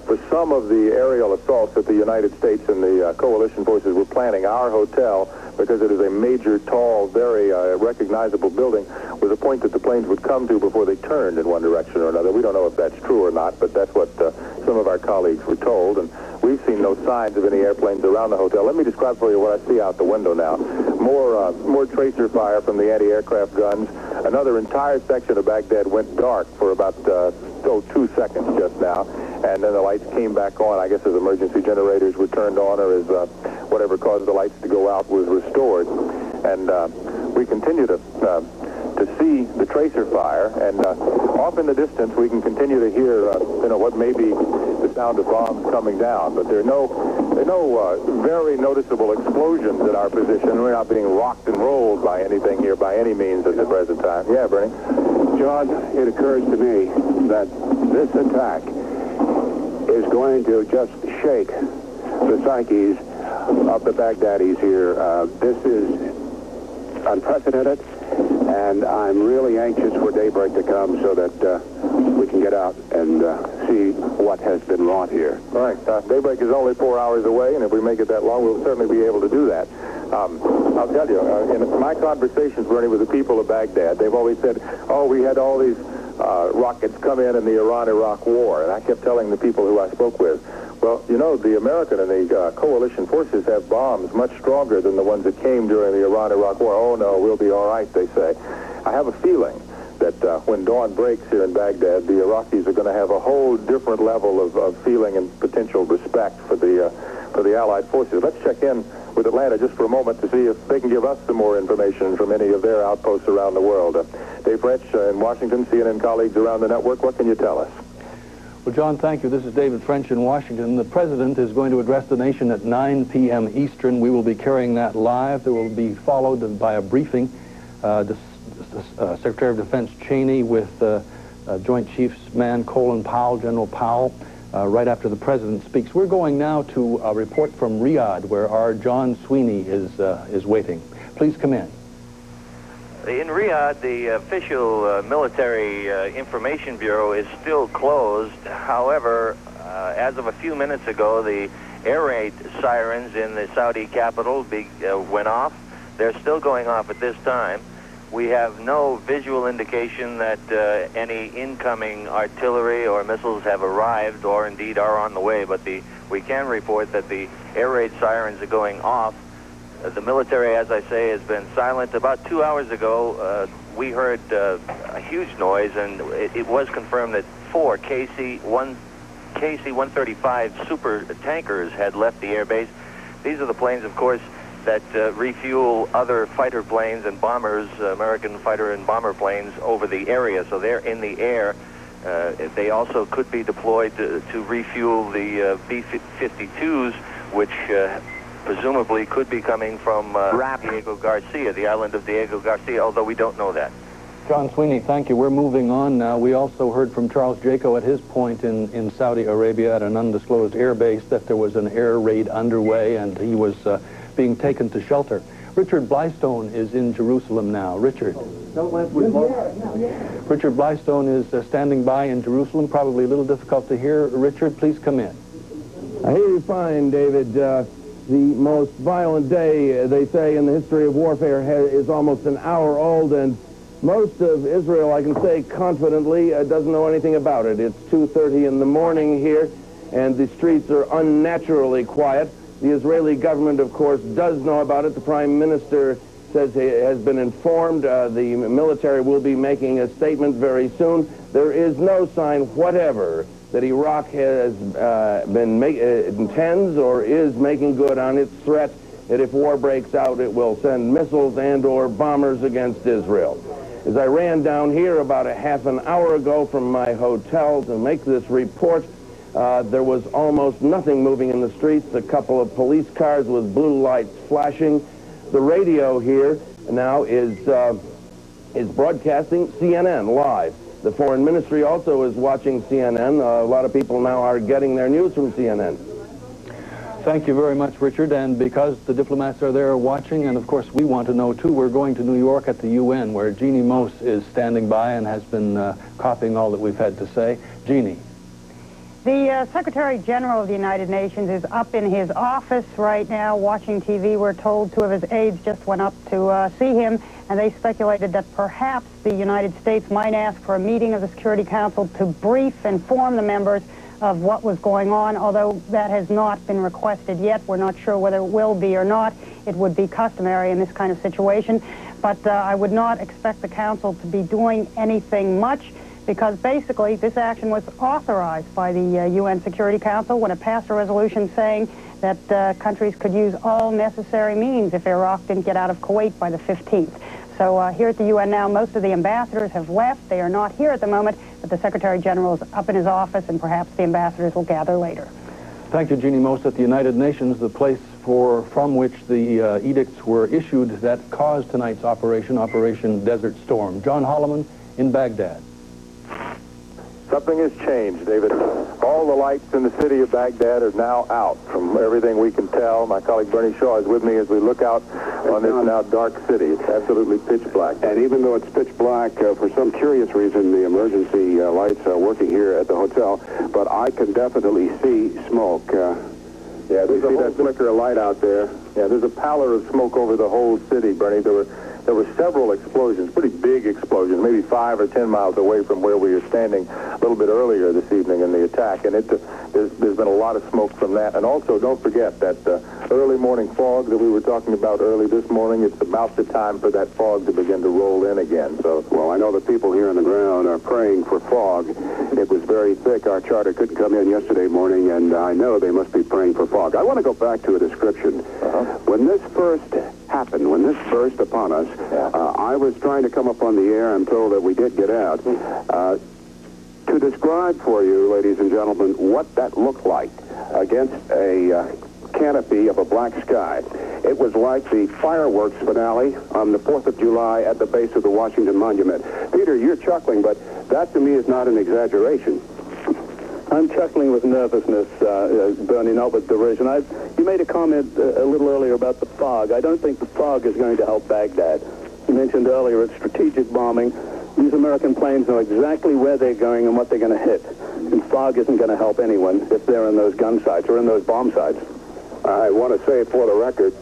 for some of the aerial assaults that the United States and the coalition forces were planning, our hotel, because it is a major, tall, very recognizable building, was a point that the planes would come to before they turned in one direction or another. We don't know if that's true or not, but that's what some of our colleagues were told, and we've seen no signs of any airplanes around the hotel. Let me describe for you what I see out the window now. More tracer fire from the anti-aircraft guns. Another entire section of Baghdad went dark for about 2 seconds just now, and then the lights came back on, I guess as emergency generators were turned on, or as whatever caused the lights to go out was restored. And we continue to see the tracer fire, and off in the distance we can continue to hear what may be the sound of bombs coming down, but there are no very noticeable explosions in our position. We're not being rocked and rolled by anything here by any means at the present time. Yeah, Bernie? John, it occurs to me that this attack is going to just shake the psyches of the Baghdadis here. This is unprecedented, and I'm really anxious for daybreak to come so that we can get out and see what has been wrought here. All right. Daybreak is only 4 hours away, and if we make it that long, we'll certainly be able to do that. I'll tell you, in my conversations, Bernie, with the people of Baghdad, they've always said, oh, we had all these rockets come in the Iran-Iraq war, and I kept telling the people who I spoke with, well, you know, the American and the coalition forces have bombs much stronger than the ones that came during the Iran-Iraq war. Oh, no, we'll be all right, they say. I have a feeling that when dawn breaks here in Baghdad, the Iraqis are going to have a whole different level of feeling and potential respect for the Allied forces. Let's check in with Atlanta just for a moment to see if they can give us some more information from any of their outposts around the world. Dave French in Washington, CNN colleagues around the network, what can you tell us? Well, John, thank you. This is David French in Washington. The President is going to address the nation at 9 p.m. Eastern. We will be carrying that live. There will be followed by a briefing. Secretary of Defense Cheney with Joint Chiefs Man Colin Powell, General Powell, right after the President speaks. We're going now to a report from Riyadh, where our John Sweeney is waiting. Please come in. In Riyadh, the official military information bureau is still closed. However, as of a few minutes ago, the air raid sirens in the Saudi capital went off. They're still going off at this time. We have no visual indication that any incoming artillery or missiles have arrived or indeed are on the way, but we can report that the air raid sirens are going off. The military, as I say, has been silent. About 2 hours ago, we heard a huge noise, and it was confirmed that 4 KC-135 super tankers had left the airbase. These are the planes, of course, that refuel other fighter planes and bombers, American fighter and bomber planes, over the area. So they're in the air. They also could be deployed to refuel the B-52s, which presumably could be coming from Diego Garcia, the island of Diego Garcia, although we don't know that. John Sweeney, thank you. We're moving on now. We also heard from Charles Jaco at his point in Saudi Arabia at an undisclosed air base that there was an air raid underway and he was being taken to shelter. Richard Blystone is in Jerusalem now. Richard. Richard Blystone is standing by in Jerusalem. Probably a little difficult to hear. Richard, please come in. I hear you fine, David. The most violent day, they say, in the history of warfare is almost an hour old, and most of Israel, I can say confidently, doesn't know anything about it. It's 2:30 in the morning here, and the streets are unnaturally quiet. The Israeli government, of course, does know about it. The Prime Minister says he has been informed. The military will be making a statement very soon. There is no sign whatever that Iraq has intends or is making good on its threat that if war breaks out, it will send missiles and or bombers against Israel. As I ran down here about a half an hour ago from my hotel to make this report, there was almost nothing moving in the streets, a couple of police cars with blue lights flashing. The radio here now is broadcasting CNN live. The Foreign Ministry also is watching CNN. A lot of people now are getting their news from CNN. Thank you very much, Richard. And because the diplomats are there watching, and of course we want to know too, we're going to New York at the UN, where Jeannie Mose is standing by and has been copying all that we've had to say. Jeannie. The Secretary General of the United Nations is up in his office right now watching TV. We're told 2 of his aides just went up to see him, and they speculated that perhaps the United States might ask for a meeting of the Security Council to brief and inform the members of what was going on, although that has not been requested yet. We're not sure whether it will be or not. It would be customary in this kind of situation. But I would not expect the council to be doing anything much, because basically this action was authorized by the UN Security Council when it passed a resolution saying that countries could use all necessary means if Iraq didn't get out of Kuwait by the 15th. So here at the UN now, most of the ambassadors have left. They are not here at the moment, but the Secretary General is up in his office, and perhaps the ambassadors will gather later. Thank you, Jeannie Most. At the United Nations, the place from which the edicts were issued that caused tonight's operation, Operation Desert Storm. John Holliman in Baghdad. Something has changed, David. All the lights in the city of Baghdad are now out, from everything we can tell. My colleaague Bernie Shaw is with me as we look out on this now dark city. It's absolutely pitch black. And even though it's pitch black, for some curious reason, the emergency lights are working here at the hotel, but I can definitely see smoke. Yeah, there's a that flicker of light out there. Yeah, there's a pallor of smoke over the whole city, Bernie. There were several explosions, pretty big explosions, maybe 5 or 10 miles away from where we were standing a little bit earlier this evening in the attack. And there's been a lot of smoke from that. And also, don't forget that early morning fog that we were talking about early this morning, it's about the time for that fog to begin to roll in again. So, well, I know the people here on the ground are praying for fog. It was very thick. Our charter couldn't come in yesterday morning, and I know they must be praying for fog. I want to go back to a description. When this first happened, when this burst upon us, I was trying to come up on the air. I'm told that we did get out. To describe for you, ladies and gentlemen, what that looked like against a canopy of a black sky. It was like the fireworks finale on the 4th of July at the base of the Washington Monument. Peter, you're chuckling, but that to me is not an exaggeration. I'm chuckling with nervousness, Bernie, not with derision. You made a comment a little earlier about the fog. I don't think the fog is going to help Baghdad. You mentioned earlier it's strategic bombing. These American planes know exactly where they're going and what they're going to hit. And fog isn't going to help anyone if they're in those gun sites or in those bomb sites. I want to say for the record,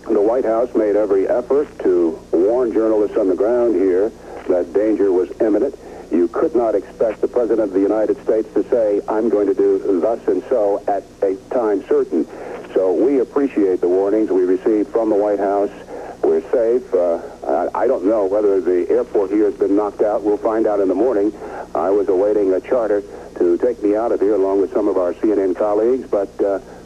the White House made every effort to warn journalists on the ground here that danger was imminent. You could not expect the President of the United States to say, I'm going to do thus and so at a time certain. So we appreciate the warnings we received from the White House. We're safe. I don't know whether the airport here has been knocked out. We'll find out in the morning. I was awaiting a charter to take me out of here along with some of our CNN colleagues, but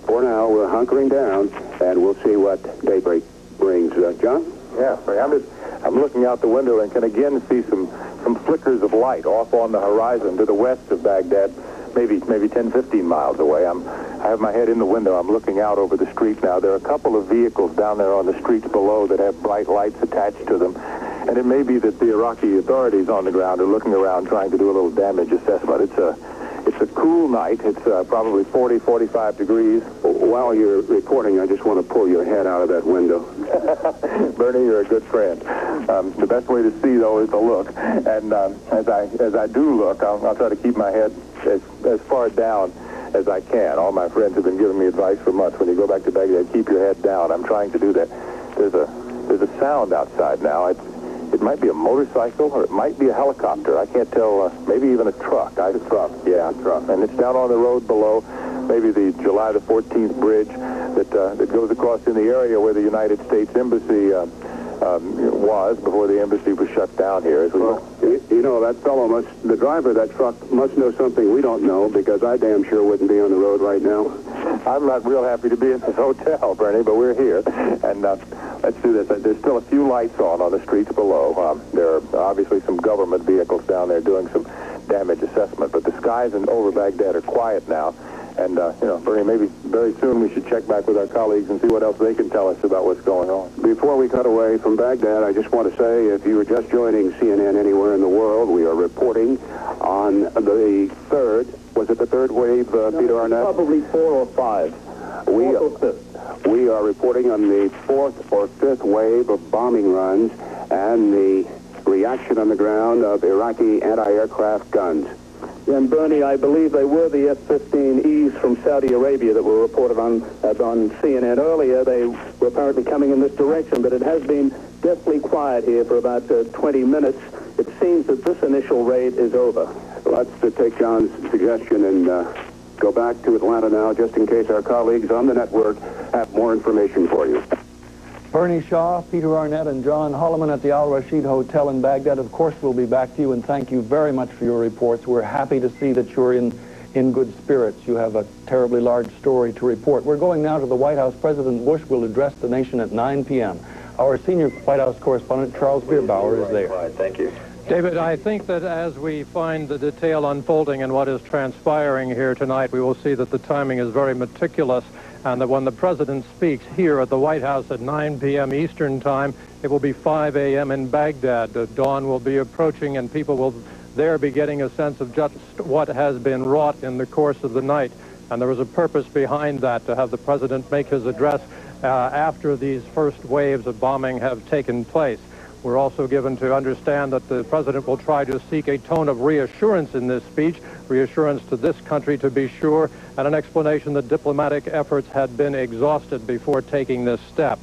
for now we're hunkering down, and we'll see what daybreak brings. John? Yeah, I'm looking out the window and can again see some flickers of light off on the horizon to the west of Baghdad, maybe 10, 15 miles away. I have my head in the window. I'm looking out over the street now. There are a couple of vehicles down there on the streets below that have bright lights attached to them. And it may be that the Iraqi authorities on the ground are looking around trying to do a little damage assessment. It's a cool night. It's probably 40, 45 degrees. While you're reporting, I just want to pull your head out of that window. Bernie, you're a good friend. The best way to see, though, is to look. And as I do look, I'll try to keep my head as far down as I can. All my friends have been giving me advice for months. When you go back to Baghdad, keep your head down. I'm trying to do that. There's a sound outside now. It might be a motorcycle or it might be a helicopter. I can't tell. Maybe even a truck. A truck. Yeah, a truck. And it's down on the road below. Maybe the July the 14th bridge that goes across in the area where the United States Embassy was before the embassy was shut down here. You know, that fellow the driver of that truck must know something we don't know, because I damn sure wouldn't be on the road right now. I'm not real happy to be in this hotel, Bernie, but we're here. And let's do this. There's still a few lights on the streets below. There are obviously some government vehicles down there doing some damage assessment, but the skies over Baghdad are quiet now. And, Bernie, maybe very soon we should check back with our colleagues and see what else they can tell us about what's going on. Before we cut away from Baghdad, I just want to say, if you were just joining CNN anywhere in the world, we are reporting on the third, was it the third wave, Peter Arnett? Probably 4 or 5. We are reporting on the 4th or 5th wave of bombing runs and the reaction on the ground of Iraqi anti-aircraft guns. And Bernie, I believe they were the F-15Es from Saudi Arabia that were reported on CNN earlier. They were apparently coming in this direction, but it has been deathly quiet here for about 20 minutes. It seems that this initial raid is over. Let's take John's suggestion and go back to Atlanta now, just in case our colleagues on the network have more information for you. Bernie Shaw, Peter Arnett, and John Holliman at the Al Rashid Hotel in Baghdad. Of course, we'll be back to you, and thank you very much for your reports. We're happy to see that you're in good spirits. You have a terribly large story to report. We're going now to the White House. President Bush will address the nation at 9 p.m. Our senior White House correspondent, Charles Bierbauer, is there. Thank you. David, I think that as we find the detail unfolding in what is transpiring here tonight, we will see that the timing is very meticulous, and that when the President speaks here at the White House at 9 p.m. Eastern Time, it will be 5 a.m. in Baghdad. Dawn will be approaching, and people will there be getting a sense of just what has been wrought in the course of the night. And there was a purpose behind that, to have the President make his address after these first waves of bombing have taken place. We're also given to understand that the President will try to seek a tone of reassurance in this speech, reassurance to this country to be sure, and an explanation that diplomatic efforts had been exhausted before taking this step.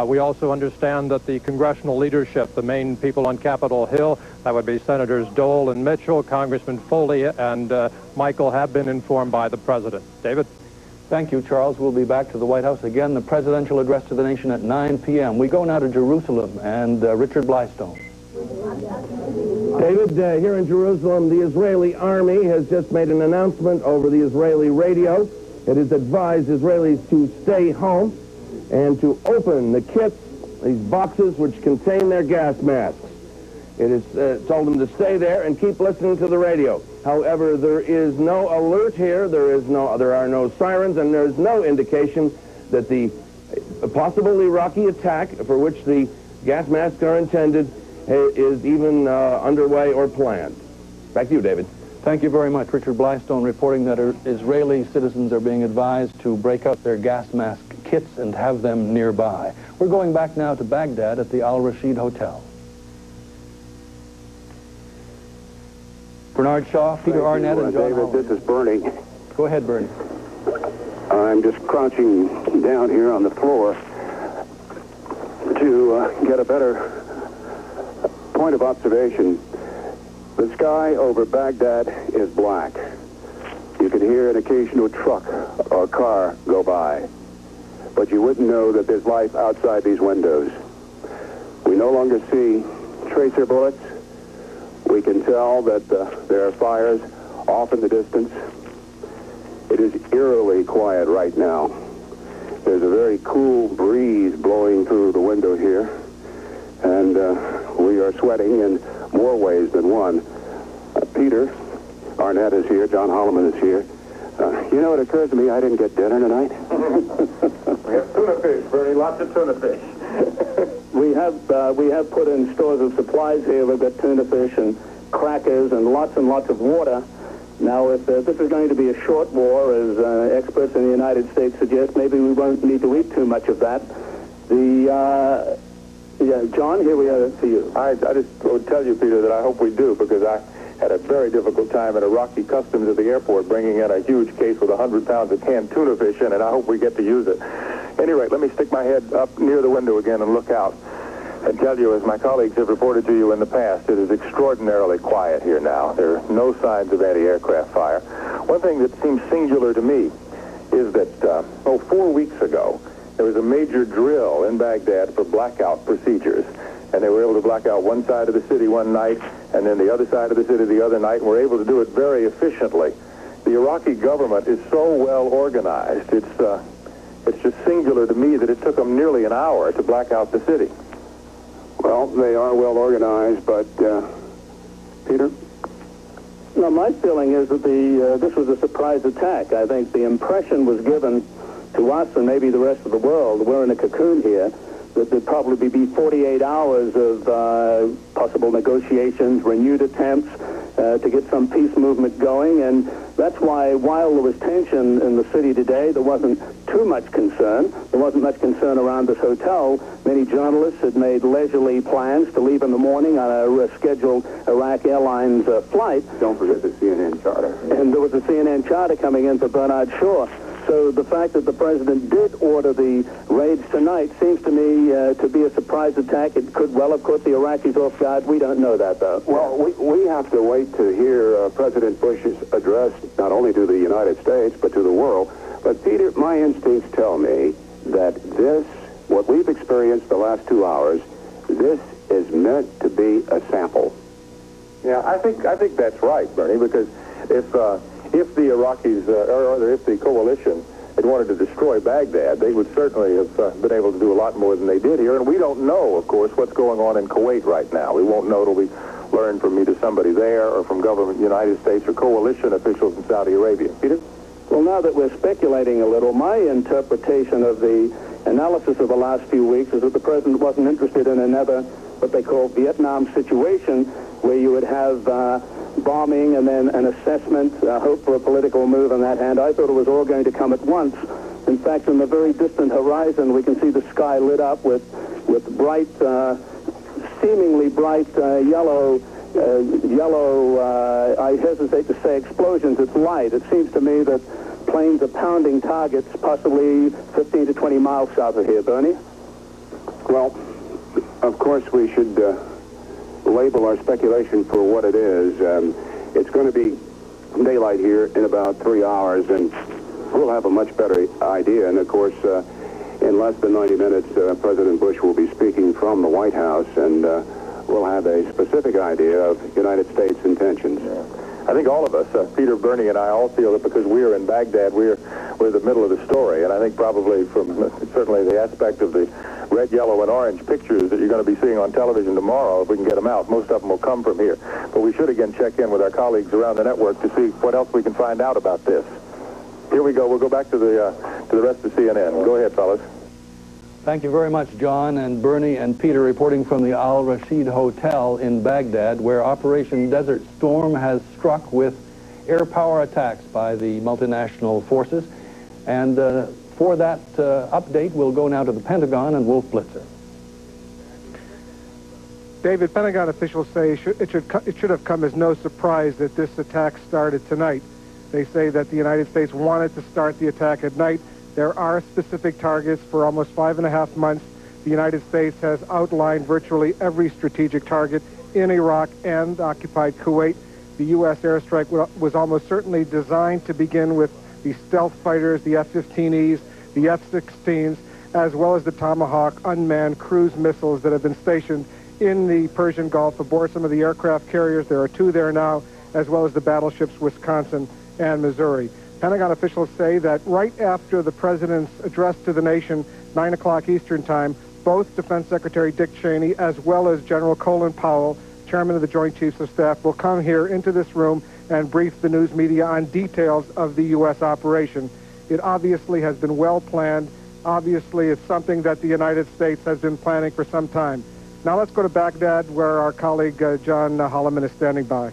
We also understand that the congressional leadership, the main people on Capitol Hill, that would be Senators Dole and Mitchell, Congressman Foley, and Michael, have been informed by the President. David? Thank you, Charles. We'll be back to the White House again, the presidential address to the nation at 9 p.m. We go now to Jerusalem, and Richard Blystone. David, here in Jerusalem, the Israeli army has just made an announcement over the Israeli radio. It has advised Israelis to stay home and to open the kits, these boxes which contain their gas masks. It has told them to stay there and keep listening to the radio. However, there is no alert here, there are no sirens, and there's no indication that the possible Iraqi attack for which the gas masks are intended is even underway or planned. Back to you, David. Thank you very much. Richard Blystone reporting that Israeli citizens are being advised to break out their gas mask kits and have them nearby. We're going back now to Baghdad at the Al Rashid Hotel. Bernard Shaw, Peter Arnett, and John David, this is Bernie. Go ahead, Bernie. I'm just crouching down here on the floor to get a better point of observation. The sky over Baghdad is black. You can hear an occasional truck or car go by, but you wouldn't know that there's life outside these windows. We no longer see tracer bullets. We can tell that there are fires off in the distance. It is eerily quiet right now. There's a very cool breeze blowing through the window here, and we are sweating in more ways than one. Peter Arnett is here. John Holliman is here. You know, it occurs to me I didn't get dinner tonight. We have tuna fish, Bernie, lots of tuna fish. We have put in stores of supplies here. We've got tuna fish and crackers and lots of water. Now, if this is going to be a short war, as experts in the United States suggest, maybe we won't need to eat too much of that. John, here we are for you. I just would tell you, Peter, that I hope we do, because I had a very difficult time at Iraqi customs at the airport bringing in a huge case with 100 pounds of canned tuna fish in it. I hope we get to use it. At any rate, let me stick my head up near the window again and look out and tell you, as my colleagues have reported to you in the past, it is extraordinarily quiet here now. There are no signs of anti-aircraft fire. One thing that seems singular to me is that, 4 weeks ago, there was a major drill in Baghdad for blackout procedures. And they were able to black out one side of the city one night, and then the other side of the city the other night, and were able to do it very efficiently. The Iraqi government is so well organized. It's just singular to me that it took them nearly an hour to black out the city. Well, they are well organized, but Peter? No, my feeling is that this was a surprise attack. I think the impression was given to us and maybe the rest of the world, we're in a cocoon here, that there'd probably be 48 hours of possible negotiations, renewed attempts to get some peace movement going. And that's why, while there was tension in the city today, there wasn't too much concern. There wasn't much concern around this hotel. Many journalists had made leisurely plans to leave in the morning on a scheduled Iraq Airlines flight. Don't forget the CNN charter. And there was a CNN charter coming in for Bernard Shaw. So the fact that the president did order the raids tonight seems to me to be a surprise attack. It could well have caught the Iraqis off guard. We don't know that, though. Well, we have to wait to hear President Bush's address, not only to the United States, but to the world. But, Peter, my instincts tell me that this what we've experienced the last 2 hours, this is meant to be a sample. Yeah, I think that's right, Bernie, because if the Iraqis, or if the coalition had wanted to destroy Baghdad, they would certainly have been able to do a lot more than they did here. And we don't know, of course, what's going on in Kuwait right now. We won't know till we learn from either somebody there or from government United States or coalition officials in Saudi Arabia. Peter? Well, now that we're speculating a little, my interpretation of the analysis of the last few weeks is that the president wasn't interested in another, what they call Vietnam situation, where you would have bombing and then an assessment, hope for a political move on that hand. I thought it was all going to come at once. In fact, in the very distant horizon, we can see the sky lit up with bright, seemingly bright yellow, I hesitate to say explosions. It's light. It seems to me that planes are pounding targets possibly 15 to 20 miles south of here. Bernie? Well, of course we should label our speculation for what it is. It's going to be daylight here in about 3 hours, and we'll have a much better idea. And, of course, in less than 90 minutes, President Bush will be speaking from the White House, and we'll have a specific idea of United States intentions. Yeah. I think all of us, Peter, Bernie, and I all feel that because we are in Baghdad, we're the middle of the story. And I think probably from certainly the aspect of the red, yellow, and orange pictures that you're going to be seeing on television tomorrow, if we can get them out, most of them will come from here. But we should again check in with our colleagues around the network to see what else we can find out about this. Here we go. We'll go back to the rest of CNN. Go ahead, fellas. Thank you very much, John and Bernie and Peter, reporting from the Al Rashid Hotel in Baghdad, where Operation Desert Storm has struck with air power attacks by the multinational forces. And for that update, we'll go now to the Pentagon and Wolf Blitzer. David, Pentagon officials say it should have come as no surprise that this attack started tonight. They say that the United States wanted to start the attack at night. There are specific targets. For almost 5.5 months, the United States has outlined virtually every strategic target in Iraq and occupied Kuwait. The U.S. airstrike was almost certainly designed to begin with the stealth fighters, the F-15Es, the F-16s, as well as the Tomahawk unmanned cruise missiles that have been stationed in the Persian Gulf aboard some of the aircraft carriers. There are 2 there now, as well as the battleships Wisconsin and Missouri. Pentagon officials say that right after the president's address to the nation, 9 o'clock Eastern time, both Defense Secretary Dick Cheney as well as General Colin Powell, Chairman of the Joint Chiefs of Staff, will come here into this room and brief the news media on details of the U.S. operation. It obviously has been well planned. Obviously, it's something that the United States has been planning for some time. Now let's go to Baghdad, where our colleague John Holliman is standing by.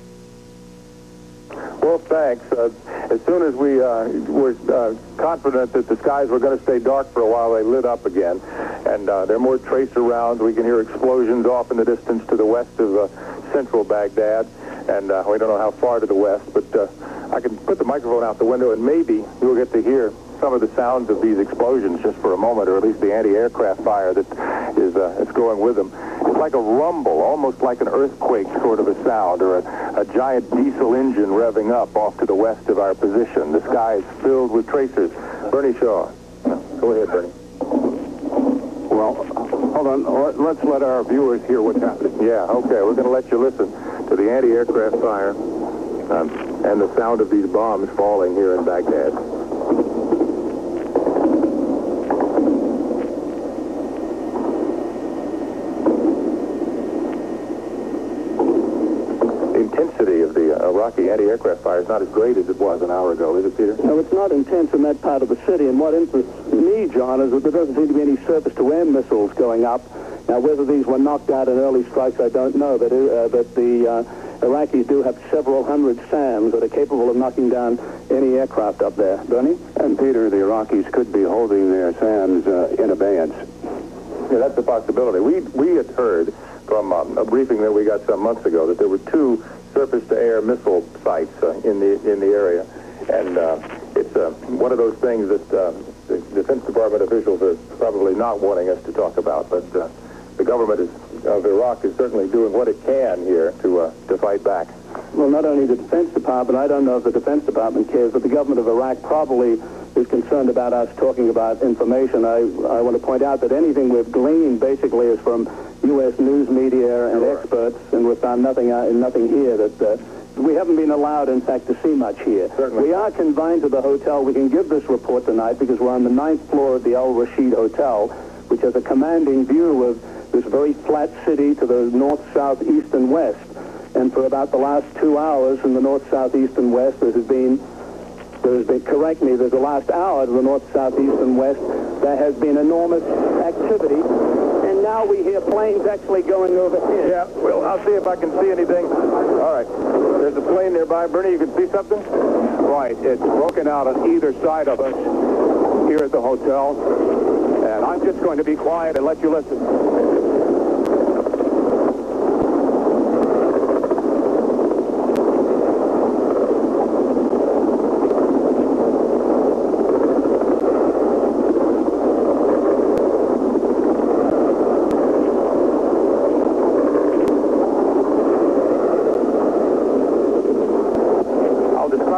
Well, thanks. As soon as we were confident that the skies were going to stay dark for a while, they lit up again. And there are more tracer rounds. We can hear explosions off in the distance to the west of central Baghdad. And we don't know how far to the west, but I can put the microphone out the window, and maybe you'll get to hear some of the sounds of these explosions just for a moment, or at least the anti-aircraft fire that is going with them. It's like a rumble, almost like an earthquake sort of a sound, or a giant diesel engine revving up off to the west of our position. The sky is filled with tracers. Bernie Shaw. Go ahead, Bernie. Well, hold on. Let's let our viewers hear what's happening. Yeah, okay. We're going to let you listen to the anti-aircraft fire and the sound of these bombs falling here in Baghdad. Of the Iraqi anti-aircraft fire is not as great as it was an hour ago, is it, Peter? No, it's not intense in that part of the city. And what interests me, John, is that there doesn't seem to be any surface-to-air missiles going up. Now, whether these were knocked out in early strikes, I don't know. But the Iraqis do have several hundred SAMs that are capable of knocking down any aircraft up there. Bernie? And, Peter, the Iraqis could be holding their SAMs in abeyance. Yeah, that's a possibility. We had heard from a briefing that we got some months ago that there were 2 surface-to-air missile sites in the area, and it's one of those things that the Defense Department officials are probably not wanting us to talk about. But the government of Iraq is certainly doing what it can here to fight back. Well, not only the Defense Department, I don't know if the Defense Department cares, but the government of Iraq probably is concerned about us talking about information, I want to point out that anything we've gleaned basically is from U.S. news media and experts, and we've found nothing here that we haven't been allowed, in fact, to see much here. Certainly. We are confined to the hotel. We can give this report tonight because we're on the 9th floor of the Al Rashid Hotel, which has a commanding view of this very flat city to the north, south, east, and west. And for about the last 2 hours in the north, south, east, and west, there's the last hour to the north, south, east, and west, there has been enormous activity. And now we hear planes actually going over here. Yeah, well, I'll see if I can see anything. All right. There's a plane nearby. Bernie, you can see something? Right. It's broken out on either side of us here at the hotel. And I'm just going to be quiet and let you listen.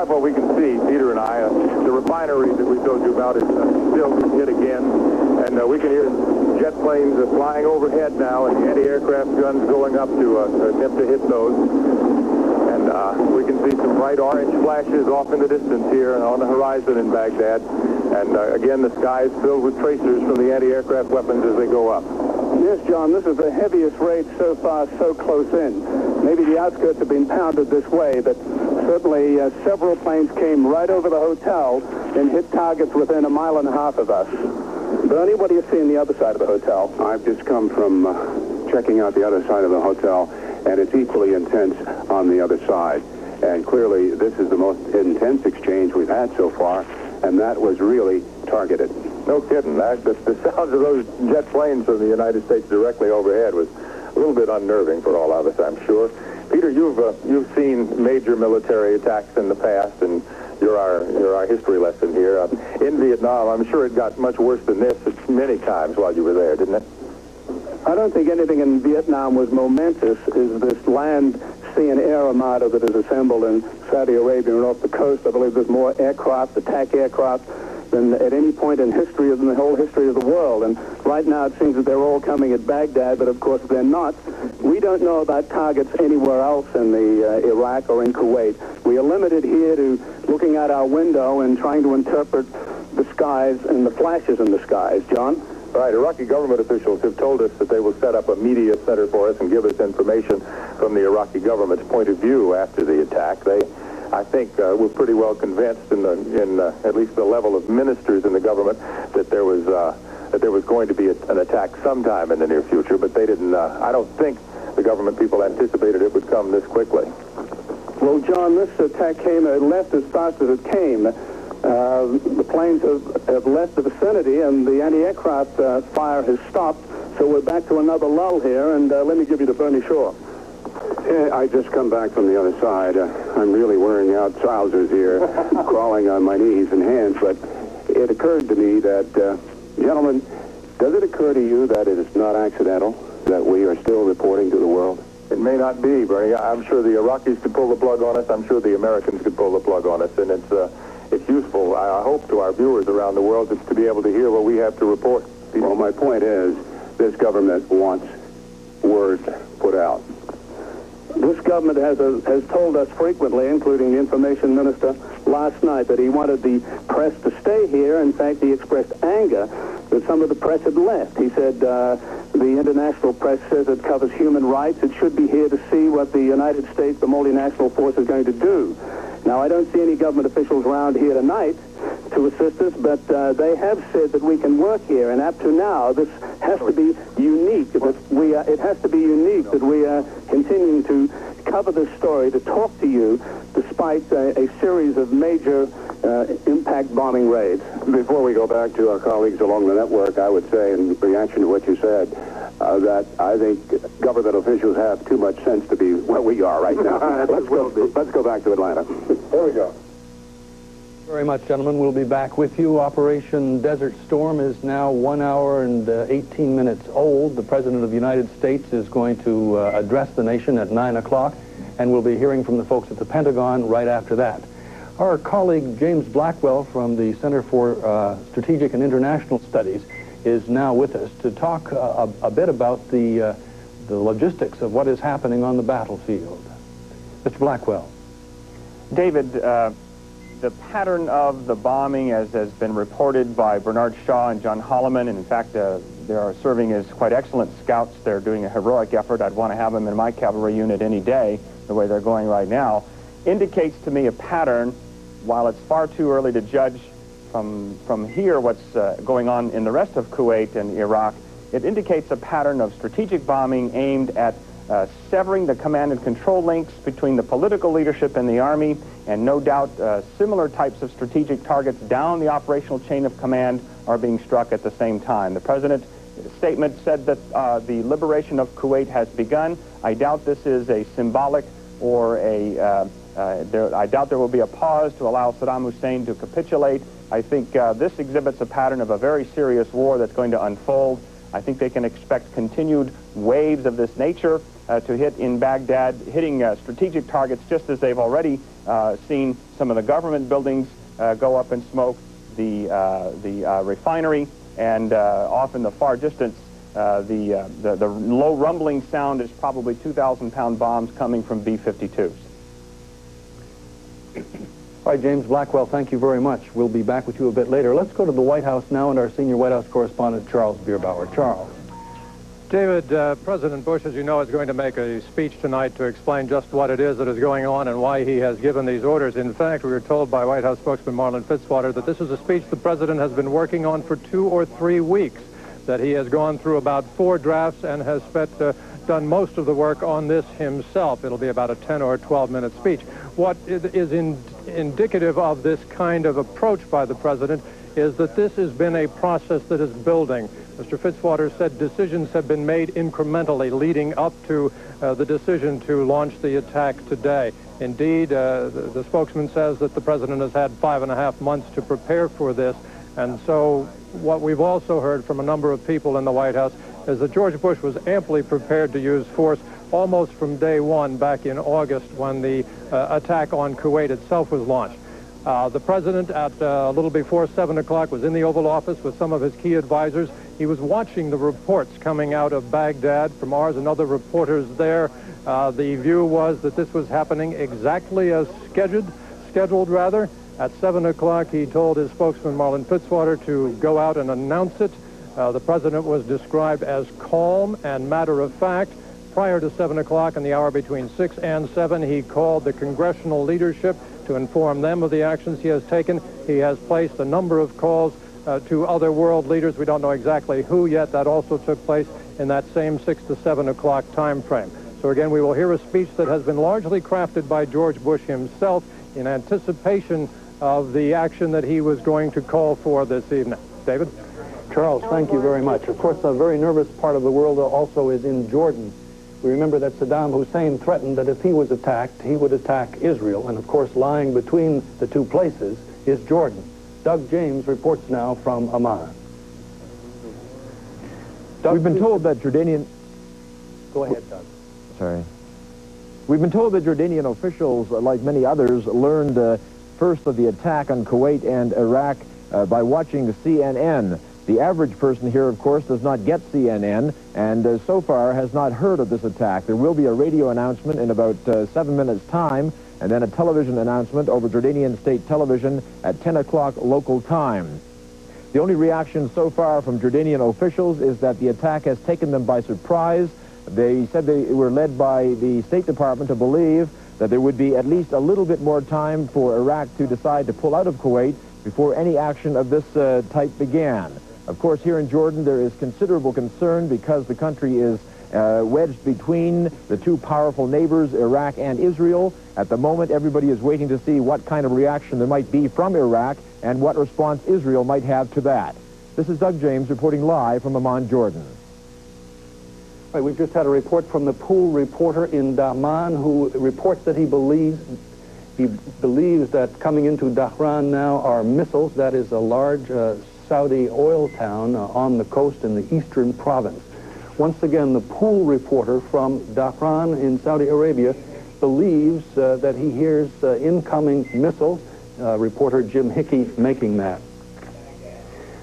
What we can see, Peter and I, the refinery that we told you about is still hit again, and we can hear jet planes flying overhead now, and the anti-aircraft guns going up to attempt to hit those. And we can see some bright orange flashes off in the distance here on the horizon in Baghdad. And again, the sky is filled with tracers from the anti-aircraft weapons as they go up. Yes, John, this is the heaviest raid so far, so close in. Maybe the outskirts have been pounded this way, but certainly several planes came right over the hotel and hit targets within 1.5 miles of us. Bernie, what do you see on the other side of the hotel? I've just come from checking out the other side of the hotel, and it's equally intense on the other side. And clearly, this is the most intense exchange we've had so far, and that was really targeted. No kidding. The sounds of those jet planes from the United States directly overhead was a little bit unnerving for all of us, I'm sure. Peter, you've seen major military attacks in the past, and you're our history lesson here. In Vietnam, I'm sure it got much worse than this many times while you were there, didn't it? I don't think anything in Vietnam was momentous. Is this land, sea, and air armada that is assembled in Saudi Arabia and off the coast. I believe there's more aircraft, attack aircraft, than at any point in history, in the whole history of the world. And right now it seems that they're all coming at Baghdad, but of course they're not. We don't know about targets anywhere else in the Iraq or in Kuwait. We are limited here to looking out our window and trying to interpret the skies and the flashes in the skies. John? Right. Iraqi government officials have told us that they will set up a media center for us and give us information from the Iraqi government's point of view after the attack. I think, were pretty well convinced in at least the level of ministers in the government that there was going to be an attack sometime in the near future, but they didn't. I don't think the government people anticipated it would come this quickly. Well, John, this attack left as fast as it came. The planes have left the vicinity, and the anti-aircraft fire has stopped. So we're back to another lull here, and let me give you to Bernie Shaw. I just come back from the other side. I'm really wearing out trousers here, crawling on my knees and hands. But it occurred to me that, gentlemen, does it occur to you that it is not accidental that we are still reporting to the world? It may not be, Bernie. I'm sure the Iraqis could pull the plug on us. I'm sure the Americans could pull the plug on us, and it's useful, I hope, to our viewers around the world to be able to hear what we have to report. Well, my point is, this government wants word put out. This government has told us frequently, including the information minister last night, that he wanted the press to stay here. In fact, he expressed anger that some of the press had left. He said the international press says it covers human rights. It should be here to see what the United States, the multinational force, is going to do. Now, I don't see any government officials around here tonight to assist us, but they have said that we can work here, and up to now, this has to be unique. It has to be unique that we are continuing to cover this story, to talk to you, despite a series of major impact bombing raids. Before we go back to our colleagues along the network, I would say, in reaction to what you said, that I think government officials have too much sense to be where we are right now. Let's go back to Atlanta. There we go. Very much, gentlemen. We'll be back with you. Operation Desert Storm is now 1 hour and 18 minutes old. The President of the United States is going to address the nation at 9 o'clock, and we'll be hearing from the folks at the Pentagon right after that. Our colleague James Blackwell from the Center for Strategic and International Studies is now with us to talk a bit about the logistics of what is happening on the battlefield. Mr. Blackwell. David, the pattern of the bombing, as has been reported by Bernard Shaw and John Holliman, and in fact, they are serving as quite excellent scouts. They're doing a heroic effort. I'd want to have them in my cavalry unit any day, the way they're going right now, indicates to me a pattern. While it's far too early to judge from here what's going on in the rest of Kuwait and Iraq, it indicates a pattern of strategic bombing aimed at severing the command and control links between the political leadership and the army, and no doubt similar types of strategic targets down the operational chain of command are being struck at the same time. The President's statement said that the liberation of Kuwait has begun. I doubt this is a symbolic or I doubt there will be a pause to allow Saddam Hussein to capitulate. I think this exhibits a pattern of a very serious war that's going to unfold. I think they can expect continued waves of this nature to hit in Baghdad, hitting strategic targets just as they've already seen some of the government buildings go up in smoke, the refinery, and off in the far distance, the low rumbling sound is probably 2,000-pound bombs coming from B-52s. All right, James Blackwell, thank you very much. We'll be back with you a bit later. Let's go to the White House now and our senior White House correspondent, Charles Bierbauer. Charles. David, President Bush, as you know, is going to make a speech tonight to explain just what it is that is going on and why he has given these orders. In fact, we were told by White House spokesman Marlin Fitzwater that this is a speech the President has been working on for 2 or 3 weeks, that he has gone through about 4 drafts and has done most of the work on this himself. It'll be about a 10 or 12-minute speech. What is indicative of this kind of approach by the President is that this has been a process that is building. Mr. Fitzwater said decisions have been made incrementally leading up to the decision to launch the attack today. Indeed, the spokesman says that the President has had 5.5 months to prepare for this. And so what we've also heard from a number of people in the White House is that George Bush was amply prepared to use force almost from day one back in August when the attack on Kuwait itself was launched. The President, at a little before 7 o'clock, was in the Oval Office with some of his key advisors. He was watching the reports coming out of Baghdad from ours and other reporters there. The view was that this was happening exactly as scheduled rather. At 7 o'clock, he told his spokesman, Marlin Fitzwater, to go out and announce it. The President was described as calm and matter-of-fact. Prior to 7 o'clock, in the hour between 6 and 7, he called the congressional leadership to inform them of the actions he has taken. He has placed a number of calls to other world leaders. We don't know exactly who yet. That also took place in that same 6 to 7 o'clock time frame. So again, we will hear a speech that has been largely crafted by George Bush himself in anticipation of the action that he was going to call for this evening. David? Charles, thank you very much. Of course, a very nervous part of the world also is in Jordan. We remember that Saddam Hussein threatened that if he was attacked, he would attack Israel. And of course, lying between the two places is Jordan. Doug James reports now from Amman. We've been told that Jordanian... Go ahead, Doug. Sorry. We've been told that Jordanian officials, like many others, learned first of the attack on Kuwait and Iraq by watching the CNN. The average person here, of course, does not get CNN, and so far has not heard of this attack. There will be a radio announcement in about 7 minutes' time, and then a television announcement over Jordanian state television at 10 o'clock local time. The only reaction so far from Jordanian officials is that the attack has taken them by surprise. They said they were led by the State Department to believe that there would be at least a little bit more time for Iraq to decide to pull out of Kuwait before any action of this type began. Of course, here in Jordan, there is considerable concern because the country is wedged between the two powerful neighbors, Iraq and Israel. At the moment, everybody is waiting to see what kind of reaction there might be from Iraq and what response Israel might have to that. This is Doug James reporting live from Amman, Jordan. Right, we've just had a report from the pool reporter in Daman who reports that he believes that coming into Dhahran now are missiles. That is a large Saudi oil town on the coast in the eastern province. Once again, the pool reporter from Dhahran in Saudi Arabia believes that he hears incoming missiles. reporter Jim Hickey making that.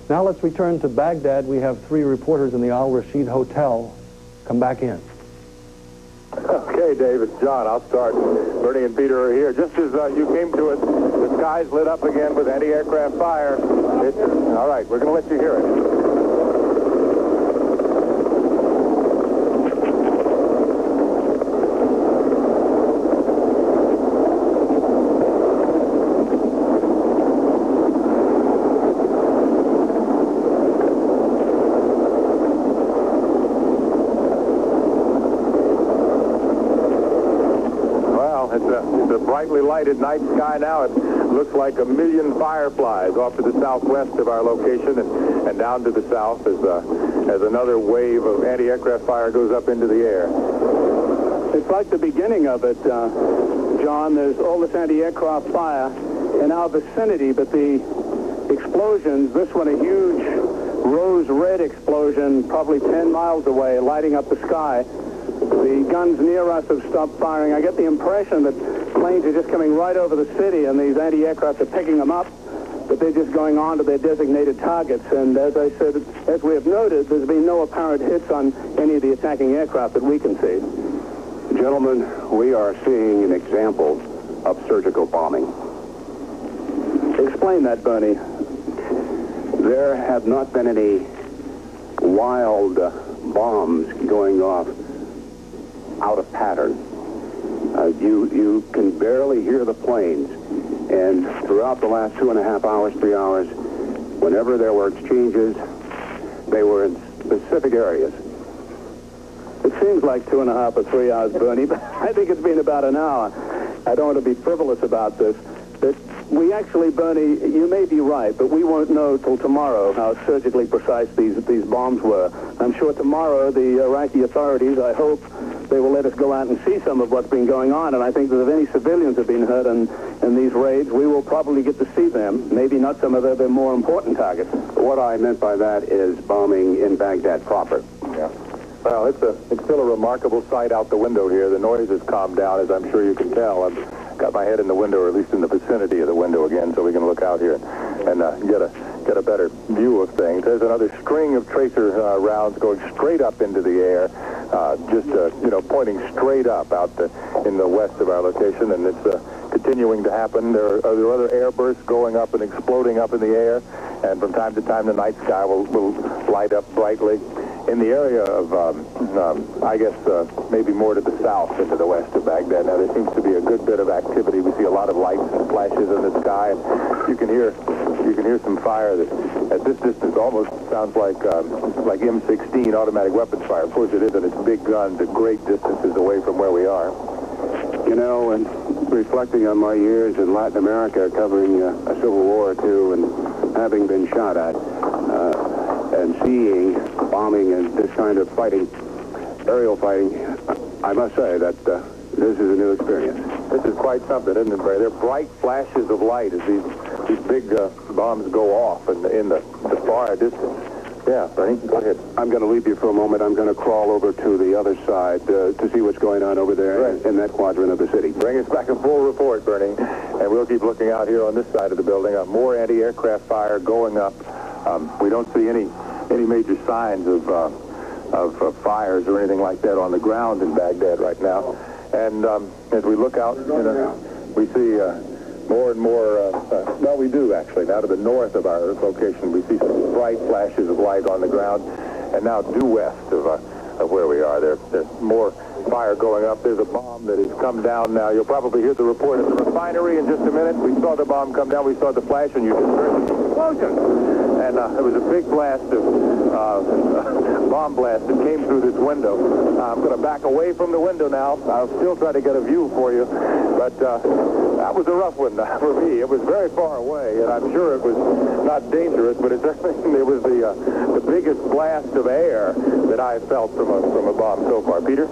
Now let's return to Baghdad. We have 3 reporters in the Al Rashid Hotel. Come back in. Okay, David, John, I'll start. Bernie and Peter are here. Just as you came to us, the skies lit up again with anti-aircraft fire. All right, we're going to let you hear it. It's a brightly lighted night sky now. It looks like a million fireflies off to the southwest of our location and down to the south as another wave of anti-aircraft fire goes up into the air. It's like the beginning of it, John. There's all this anti-aircraft fire in our vicinity, but the explosions, this one a huge rose-red explosion probably 10 miles away, lighting up the sky. The guns near us have stopped firing. I get the impression that planes are just coming right over the city, and these anti-aircraft are picking them up, but they're just going on to their designated targets. And as I said, as we have noted, there's been no apparent hits on any of the attacking aircraft that we can see. Gentlemen, we are seeing an example of surgical bombing. Explain that, Bernie. There have not been any wild bombs going off out of pattern. You can barely hear the planes. And throughout the last 2.5 hours, 3 hours, whenever there were exchanges, they were in specific areas. It seems like 2.5 or 3 hours, Bernie, but I think it's been about an hour. I don't want to be frivolous about this. But we actually, Bernie, you may be right, but we won't know till tomorrow how surgically precise these bombs were. I'm sure tomorrow the Iraqi authorities, I hope, they will let us go out and see some of what's been going on, and I think that if any civilians have been hurt in these raids, we will probably get to see them, maybe not some of their more important targets. What I meant by that is bombing in Baghdad proper. Yeah. Well, it's still a remarkable sight out the window here. The noise has calmed down, as I'm sure you can tell. I've got my head in the window, or at least in the vicinity of the window again, so we can look out here and get a better view of things. There's another string of tracer rounds going straight up into the air, pointing straight up out in the west of our location, and it's continuing to happen. There are other airbursts going up and exploding up in the air, and from time to time the night sky will light up brightly. In the area of, I guess, maybe more to the south than to the west of Baghdad. Now, there seems to be a good bit of activity. We see a lot of lights and flashes in the sky, and you can hear some fire that, at this distance, almost sounds like M16 automatic weapons fire. Of course, it isn't. It's big guns at great distances away from where we are. You know, and reflecting on my years in Latin America, covering a civil war or two, and having been shot at, and seeing bombing and this kind of fighting, aerial fighting, I must say that this is a new experience. This is quite something, isn't it, Barry? They're bright flashes of light as these big bombs go off in the far distance. Yeah, Bernie, go ahead. I'm going to leave you for a moment. I'm going to crawl over to the other side to see what's going on over there in that quadrant of the city. Bring us back a full report, Bernie, and we'll keep looking out here on this side of the building. More anti-aircraft fire going up. We don't see any major signs of fires or anything like that on the ground in Baghdad right now. And as we look out, we see more and more, well, we do actually. Now to the north of our location, we see some bright flashes of light on the ground, and now due west of where we are. There's more fire going up. There's a bomb that has come down now. You'll probably hear the report of the refinery in just a minute. We saw the bomb come down. We saw the flash, and you just heard the explosion. And it was a big blast bomb blast that came through this window. I'm going to back away from the window now. I'll still try to get a view for you, but that was a rough one for me. It was very far away, and I'm sure it was not dangerous, but it was the biggest blast of air that I've felt from a bomb so far. Peter?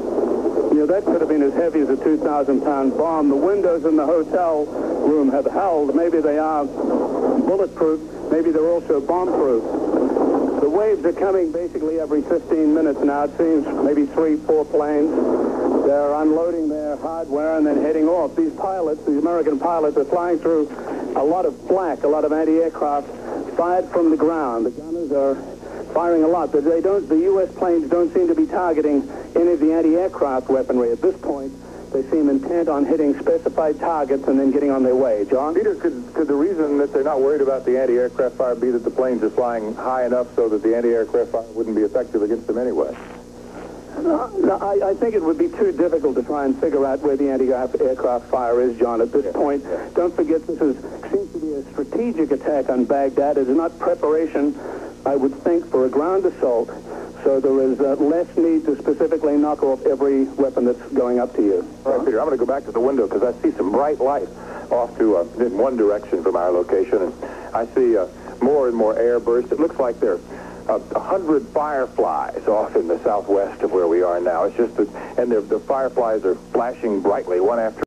You know, that could have been as heavy as a 2,000-pound bomb. The windows in the hotel room have held. Maybe they are bulletproof. Maybe they're also bomb-proof. The waves are coming basically every 15 minutes now. It seems maybe 3-4 planes. They're unloading their hardware and then heading off. These pilots, these American pilots, are flying through a lot of flak, a lot of anti-aircraft fired from the ground. The gunners are firing a lot, but they don't. The U.S. planes don't seem to be targeting any of the anti-aircraft weaponry at this point. They seem intent on hitting specified targets and then getting on their way. John? Peter, could the reason that they're not worried about the anti-aircraft fire be that the planes are flying high enough so that the anti-aircraft fire wouldn't be effective against them anyway? No, I think it would be too difficult to try and figure out where the anti-aircraft fire is, John, at this point. Don't forget, this seems to be a strategic attack on Baghdad. It is not preparation, I would think, for a ground assault. So there is less need to specifically knock off every weapon that's going up to you. All right, Peter, I'm going to go back to the window because I see some bright light off to in one direction from our location, and I see more and more air bursts. It looks like there are 100 fireflies off in the southwest of where we are now. It's just that, and the fireflies are flashing brightly one after.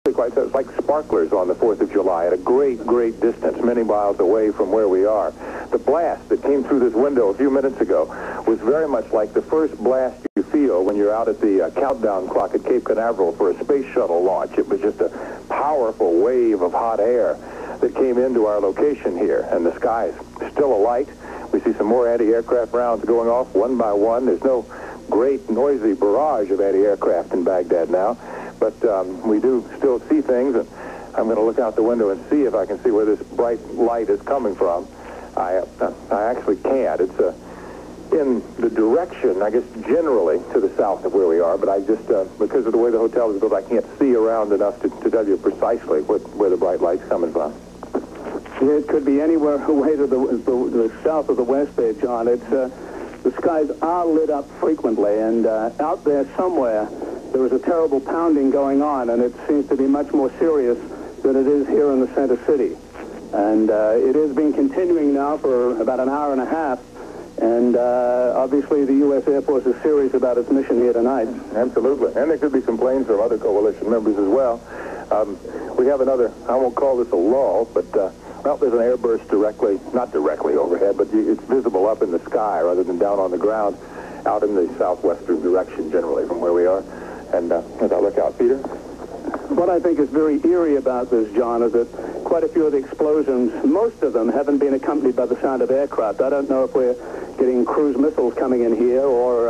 It's like sparklers on the 4th of July at a great, great distance, many miles away from where we are. The blast that came through this window a few minutes ago was very much like the first blast you feel when you're out at the countdown clock at Cape Canaveral for a space shuttle launch. It was just a powerful wave of hot air that came into our location here, and the sky is still alight. We see some more anti-aircraft rounds going off one by one. There's no great noisy barrage of anti-aircraft in Baghdad now, but we do still see things, and I'm going to look out the window and see if I can see where this bright light is coming from. I actually can't. It's in the direction, I guess, generally to the south of where we are, but I just, because of the way the hotel is built, I can't see around enough to tell you precisely where the bright light's coming from. It could be anywhere away to the south of the west there, John. It's the skies are lit up frequently, and out there somewhere there is a terrible pounding going on, and it seems to be much more serious than it is here in the center city. And it has been continuing now for about an hour and a half, and obviously the U.S. Air Force is serious about its mission here tonight. Absolutely. And there could be some planes from other coalition members as well. We have another, I won't call this a lull, but well, there's an airburst directly, not directly overhead, but it's visible up in the sky rather than down on the ground, out in the southwestern direction generally from where we are. And as I look out, Peter? What I think is very eerie about this, John, is that quite a few of the explosions, most of them haven't been accompanied by the sound of aircraft. I don't know if we're getting cruise missiles coming in here, or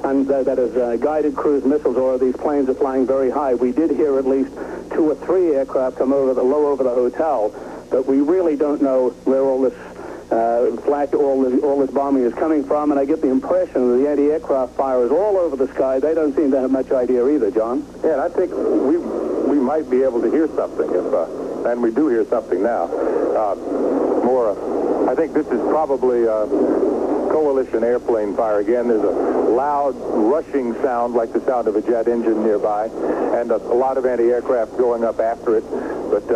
that is guided cruise missiles, or these planes are flying very high. We did hear at least 2 or 3 aircraft come over low over the hotel, but we really don't know where all this flak, all this bombing is coming from, and I get the impression that the anti-aircraft fire is all over the sky. They don't seem to have much idea either, John. Yeah, and I think we might be able to hear something, and we do hear something now. I think this is probably coalition airplane fire again. There's a loud, rushing sound like the sound of a jet engine nearby, and a lot of anti-aircraft going up after it, but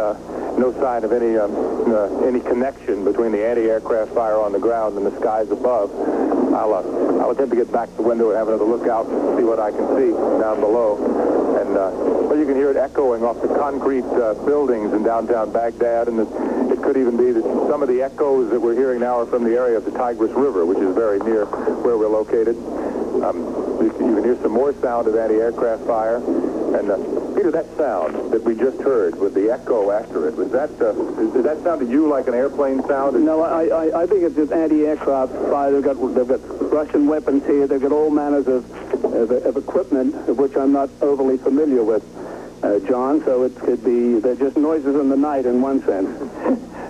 no sign of any connection between the anti-aircraft fire on the ground and the skies above. I'll attempt to get back to the window and have another look out and see what I can see down below. And well, you can hear it echoing off the concrete buildings in downtown Baghdad, and it could even be that some of the echoes that we're hearing now are from the area of the Tigris River, which is very near where we're located. You can hear some more sound of anti-aircraft fire. And Peter, that sound that we just heard with the echo after it, was that did that sound to you like an airplane sound? No, I think it's just anti-aircraft fire. They've got Russian weapons here. They've got all manners of equipment, of which I'm not overly familiar with, John. So it could be they're just noises in the night in one sense.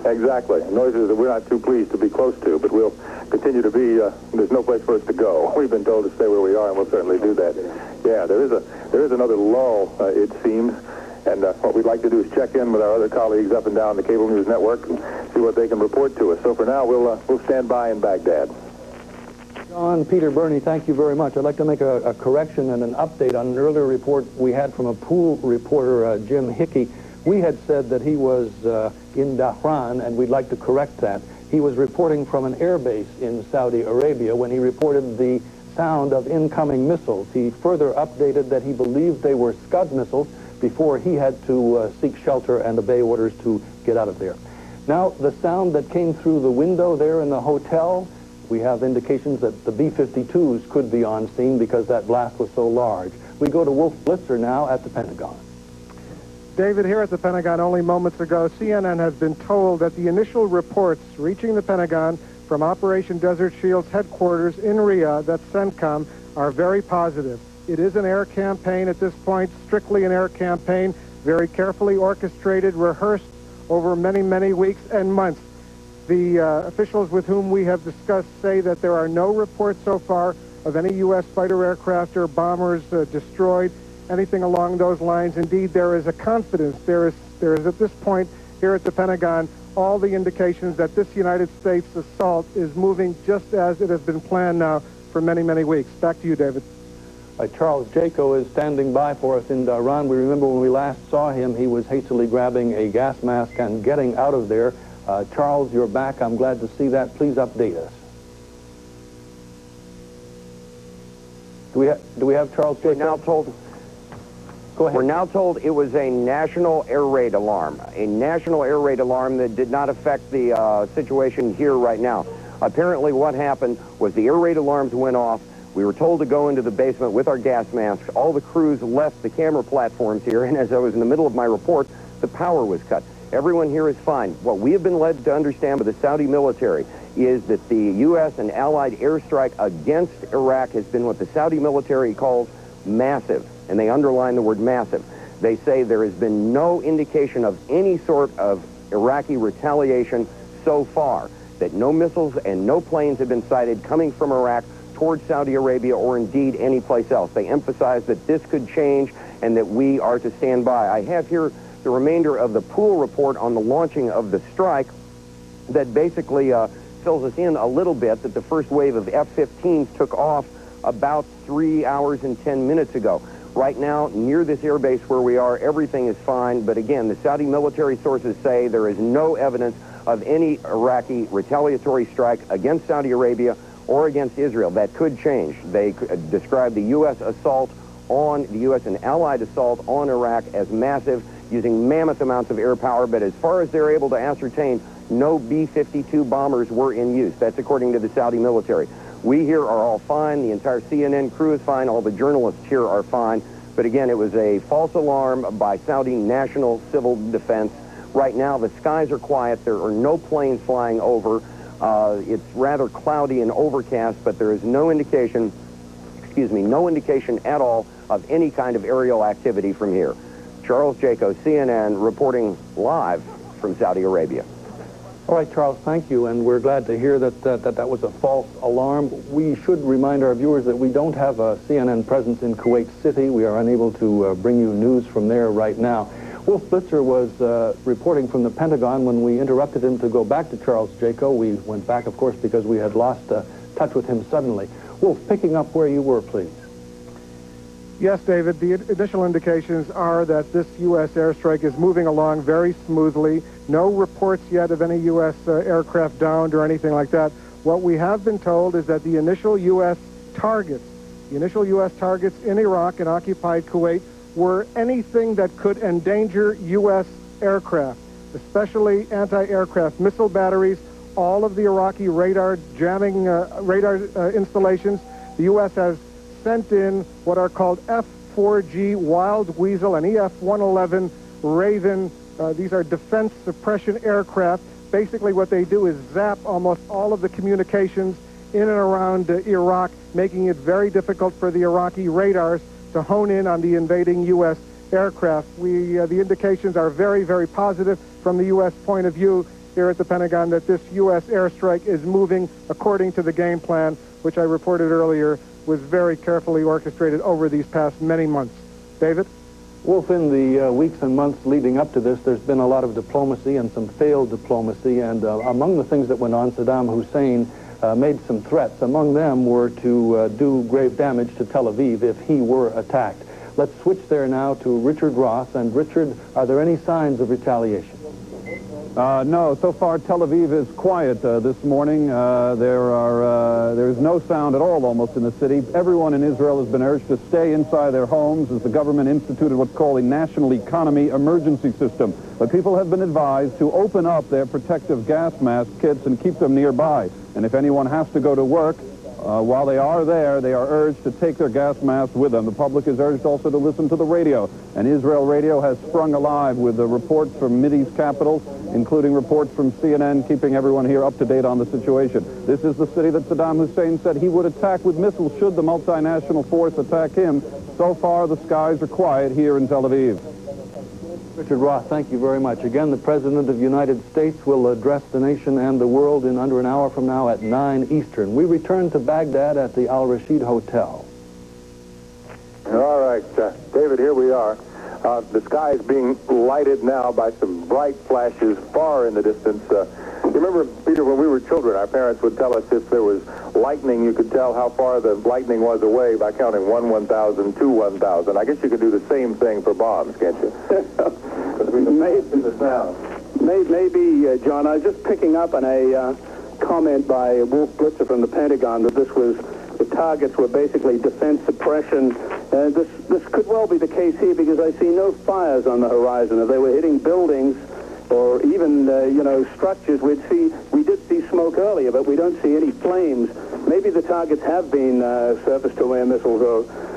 Exactly, noises that we're not too pleased to be close to, but we'll continue to be. There's no place for us to go. We've been told to stay where we are, and we'll certainly do that. Yeah, there is another lull, it seems, and what we'd like to do is check in with our other colleagues up and down the cable news network and see what they can report to us. So for now, we'll stand by in Baghdad. John, Peter, Bernie, thank you very much. I'd like to make a correction and an update on an earlier report we had from a pool reporter, Jim Hickey. We had said that he was in Dhahran, and we'd like to correct that. He was reporting from an air base in Saudi Arabia when he reported the sound of incoming missiles. He further updated that he believed they were Scud missiles before he had to seek shelter and obey orders to get out of there. Now, the sound that came through the window there in the hotel, we have indications that the B-52s could be on scene because that blast was so large. We go to Wolf Blitzer now at the Pentagon. David, here at the Pentagon only moments ago, CNN has been told that the initial reports reaching the Pentagon from Operation Desert Shield's headquarters in Riyadh, that's CENTCOM, are very positive. It is an air campaign at this point, strictly an air campaign, very carefully orchestrated, rehearsed over many, many weeks and months. The officials with whom we have discussed say that there are no reports so far of any U.S. fighter aircraft or bombers destroyed, anything along those lines. Indeed, there is a confidence. There is at this point here at the Pentagon all the indications that this United States assault is moving just as it has been planned now for many, many weeks. Back to you, David. Charles Jaco is standing by for us in Iran. We remember when we last saw him, he was hastily grabbing a gas mask and getting out of there. Charles, you're back. I'm glad to see that. Please update us. Do we have Charles Jaco? Go ahead. We're now told it was a national air raid alarm, a national air raid alarm that did not affect the situation here right now. Apparently what happened was the air raid alarms went off. We were told to go into the basement with our gas masks. All the crews left the camera platforms here, and as I was in the middle of my report, the power was cut. Everyone here is fine. What we have been led to understand by the Saudi military is that the U.S. and allied airstrike against Iraq has been what the Saudi military calls massive, and they underline the word massive. They say there has been no indication of any sort of Iraqi retaliation so far, that no missiles and no planes have been sighted coming from Iraq towards Saudi Arabia or indeed any place else. They emphasize that this could change and that we are to stand by. I have here the remainder of the pool report on the launching of the strike that basically fills us in a little bit that the first wave of F-15s took off about 3 hours and 10 minutes ago. Right now, near this airbase where we are, everything is fine, but again, the Saudi military sources say there is no evidence of any Iraqi retaliatory strike against Saudi Arabia or against Israel. That could change. They describe the U.S. assault on the U.S. and allied assault on Iraq as massive, using mammoth amounts of air power, but as far as they're able to ascertain, no B-52 bombers were in use. That's according to the Saudi military. We here are all fine. The entire CNN crew is fine. All the journalists here are fine. But again, it was a false alarm by Saudi National Civil Defense. Right now, the skies are quiet. There are no planes flying over. It's rather cloudy and overcast, but there is no indication, no indication at all of any kind of aerial activity from here. Charles Jaco, CNN, reporting live from Saudi Arabia. All right, Charles, thank you, and we're glad to hear that that was a false alarm. We should remind our viewers that we don't have a CNN presence in Kuwait City. We are unable to bring you news from there right now. Wolf Blitzer was reporting from the Pentagon when we interrupted him to go back to Charles Jaco. We went back, of course, because we had lost touch with him suddenly. Wolf, picking up where you were, please. Yes, David, the initial indications are that this U.S. airstrike is moving along very smoothly. No reports yet of any U.S. Aircraft downed or anything like that. What we have been told is that the initial U.S. targets in Iraq and occupied Kuwait were anything that could endanger U.S. aircraft, especially anti-aircraft missile batteries, all of the Iraqi radar jamming installations. The U.S. has sent in what are called F-4G Wild Weasel and EF-111 Raven. These are defense suppression aircraft. Basically what they do is zap almost all of the communications in and around Iraq, making it very difficult for the Iraqi radars to hone in on the invading U.S. aircraft. The indications are very, very positive from the U.S. point of view here at the Pentagon that this U.S. airstrike is moving according to the game plan, which I reported earlier was very carefully orchestrated over these past many months. David? Wolf, in the weeks and months leading up to this, there's been a lot of diplomacy and some failed diplomacy, and among the things that went on, Saddam Hussein made some threats. Among them were to do grave damage to Tel Aviv if he were attacked. Let's switch there now to Richard Ross. And Richard, are there any signs of retaliation? No, so far Tel Aviv is quiet this morning. There is no sound at all almost in the city. Everyone in Israel has been urged to stay inside their homes as the government instituted what's called a national economy emergency system. But people have been advised to open up their protective gas mask kits and keep them nearby. And if anyone has to go to work, While they are there, they are urged to take their gas masks with them. The public is urged also to listen to the radio. And Israel radio has sprung alive with the reports from Mideast capitals, including reports from CNN, keeping everyone here up to date on the situation. This is the city that Saddam Hussein said he would attack with missiles should the multinational force attack him. So far, the skies are quiet here in Tel Aviv. Richard Roth, thank you very much. Again, the President of the United States will address the nation and the world in under an hour from now at 9 Eastern. We return to Baghdad at the Al Rashid Hotel. All right, David, here we are. The sky is being lighted now by some bright flashes far in the distance. You remember, Peter, when we were children, our parents would tell us if there was lightning, you could tell how far the lightning was away by counting 1 1,000, 2 1,000. I guess you could do the same thing for bombs, can't you? Maybe, John, I was just picking up on a comment by Wolf Blitzer from the Pentagon that the targets were basically defense suppression. This could well be the case here because I see no fires on the horizon. If they were hitting buildings or even, structures, we did see smoke earlier, but we don't see any flames. Maybe the targets have been surface-to-air missiles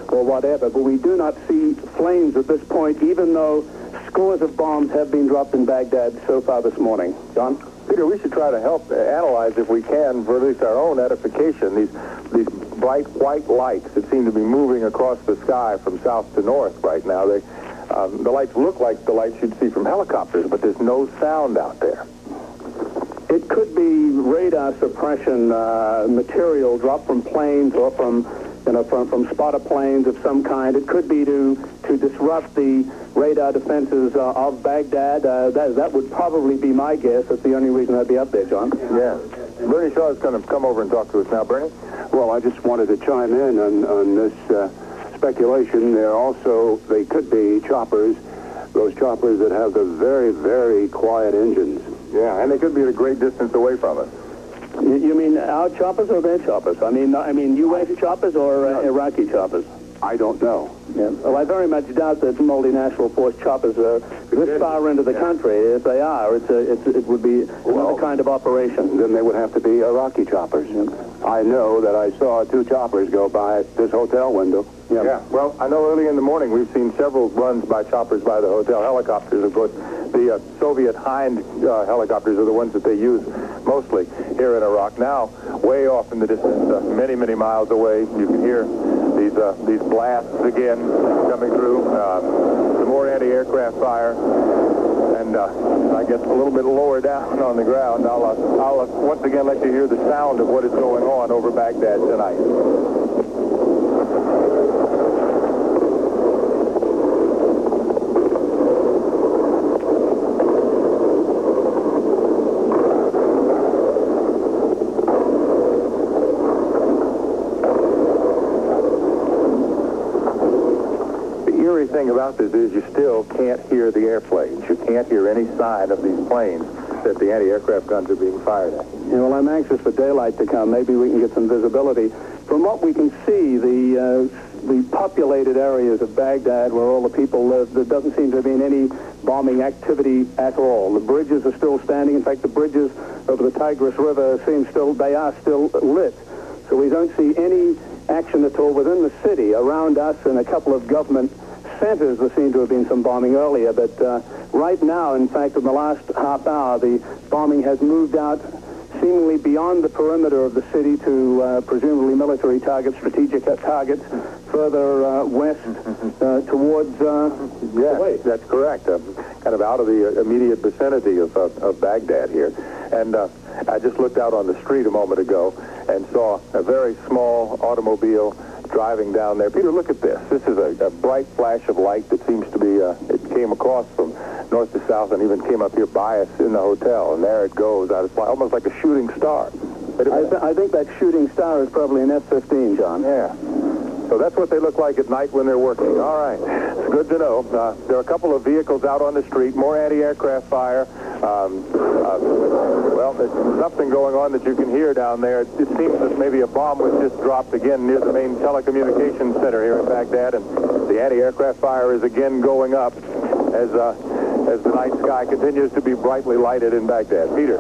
or whatever, but we do not see flames at this point, even though scores of bombs have been dropped in Baghdad so far this morning. John? Peter, we should try to help analyze, if we can, for at least our own edification, these bright white lights that seem to be moving across the sky from south to north right now. The lights look like the lights you'd see from helicopters, but there's no sound out there. It could be radar suppression material dropped from planes or from spotter planes of some kind. It could be to disrupt the radar defenses of Baghdad. That would probably be my guess. That's the only reason I'd be up there, John. Yeah. Bernie Shaw is going to come over and talk to us now. Bernie? Well, I just wanted to chime in on this speculation. They could be choppers, those choppers that have the very, very quiet engines. Yeah, and they could be at a great distance away from us. You mean our choppers or their choppers? I mean U.S. choppers or Iraqi choppers? I don't know. Yeah. Well, I very much doubt that multinational force choppers are this far into the country. If they are, it would be another kind of operation. Then they would have to be Iraqi choppers. Yeah. I know that I saw 2 choppers go by this hotel window. Yeah. Well, I know early in the morning we've seen several runs by choppers by the hotel. Helicopters, of course. The Soviet Hind helicopters are the ones that they use mostly here in Iraq. Now, way off in the distance, many, many miles away, you can hear these blasts again coming through. Some more anti-aircraft fire. And I guess a little bit lower down on the ground, I'll once again let you hear the sound of what is going on over Baghdad tonight. The thing about this is you still can't hear the airplanes. You can't hear any sign of these planes that the anti-aircraft guns are being fired at. Yeah, well, I'm anxious for daylight to come. Maybe we can get some visibility. From what we can see, the populated areas of Baghdad where all the people live, there doesn't seem to be any bombing activity at all. The bridges are still standing. In fact, the bridges over the Tigris River they are still lit. So we don't see any action at all within the city. Around us and a couple of government centers, there seemed to have been some bombing earlier, but right now, in fact, in the last half hour, the bombing has moved out seemingly beyond the perimeter of the city to presumably military targets, strategic targets, further west towards Yes, that's correct. Kind of out of the immediate vicinity of Baghdad here. And I just looked out on the street a moment ago and saw a very small automobile driving down there. Peter, look at this. This is a bright flash of light that seems to be, it came across from north to south and even came up here by us in the hotel. And there it goes. It's almost like a shooting star. I think that shooting star is probably an F-15, John. Yeah. So that's what they look like at night when they're working. All right. It's good to know. There are a couple of vehicles out on the street, more anti-aircraft fire. Well, there's something going on that you can hear down there. It seems that maybe a bomb was just dropped again near the main telecommunications center here in Baghdad, and the anti-aircraft fire is again going up as the night sky continues to be brightly lighted in Baghdad. Peter?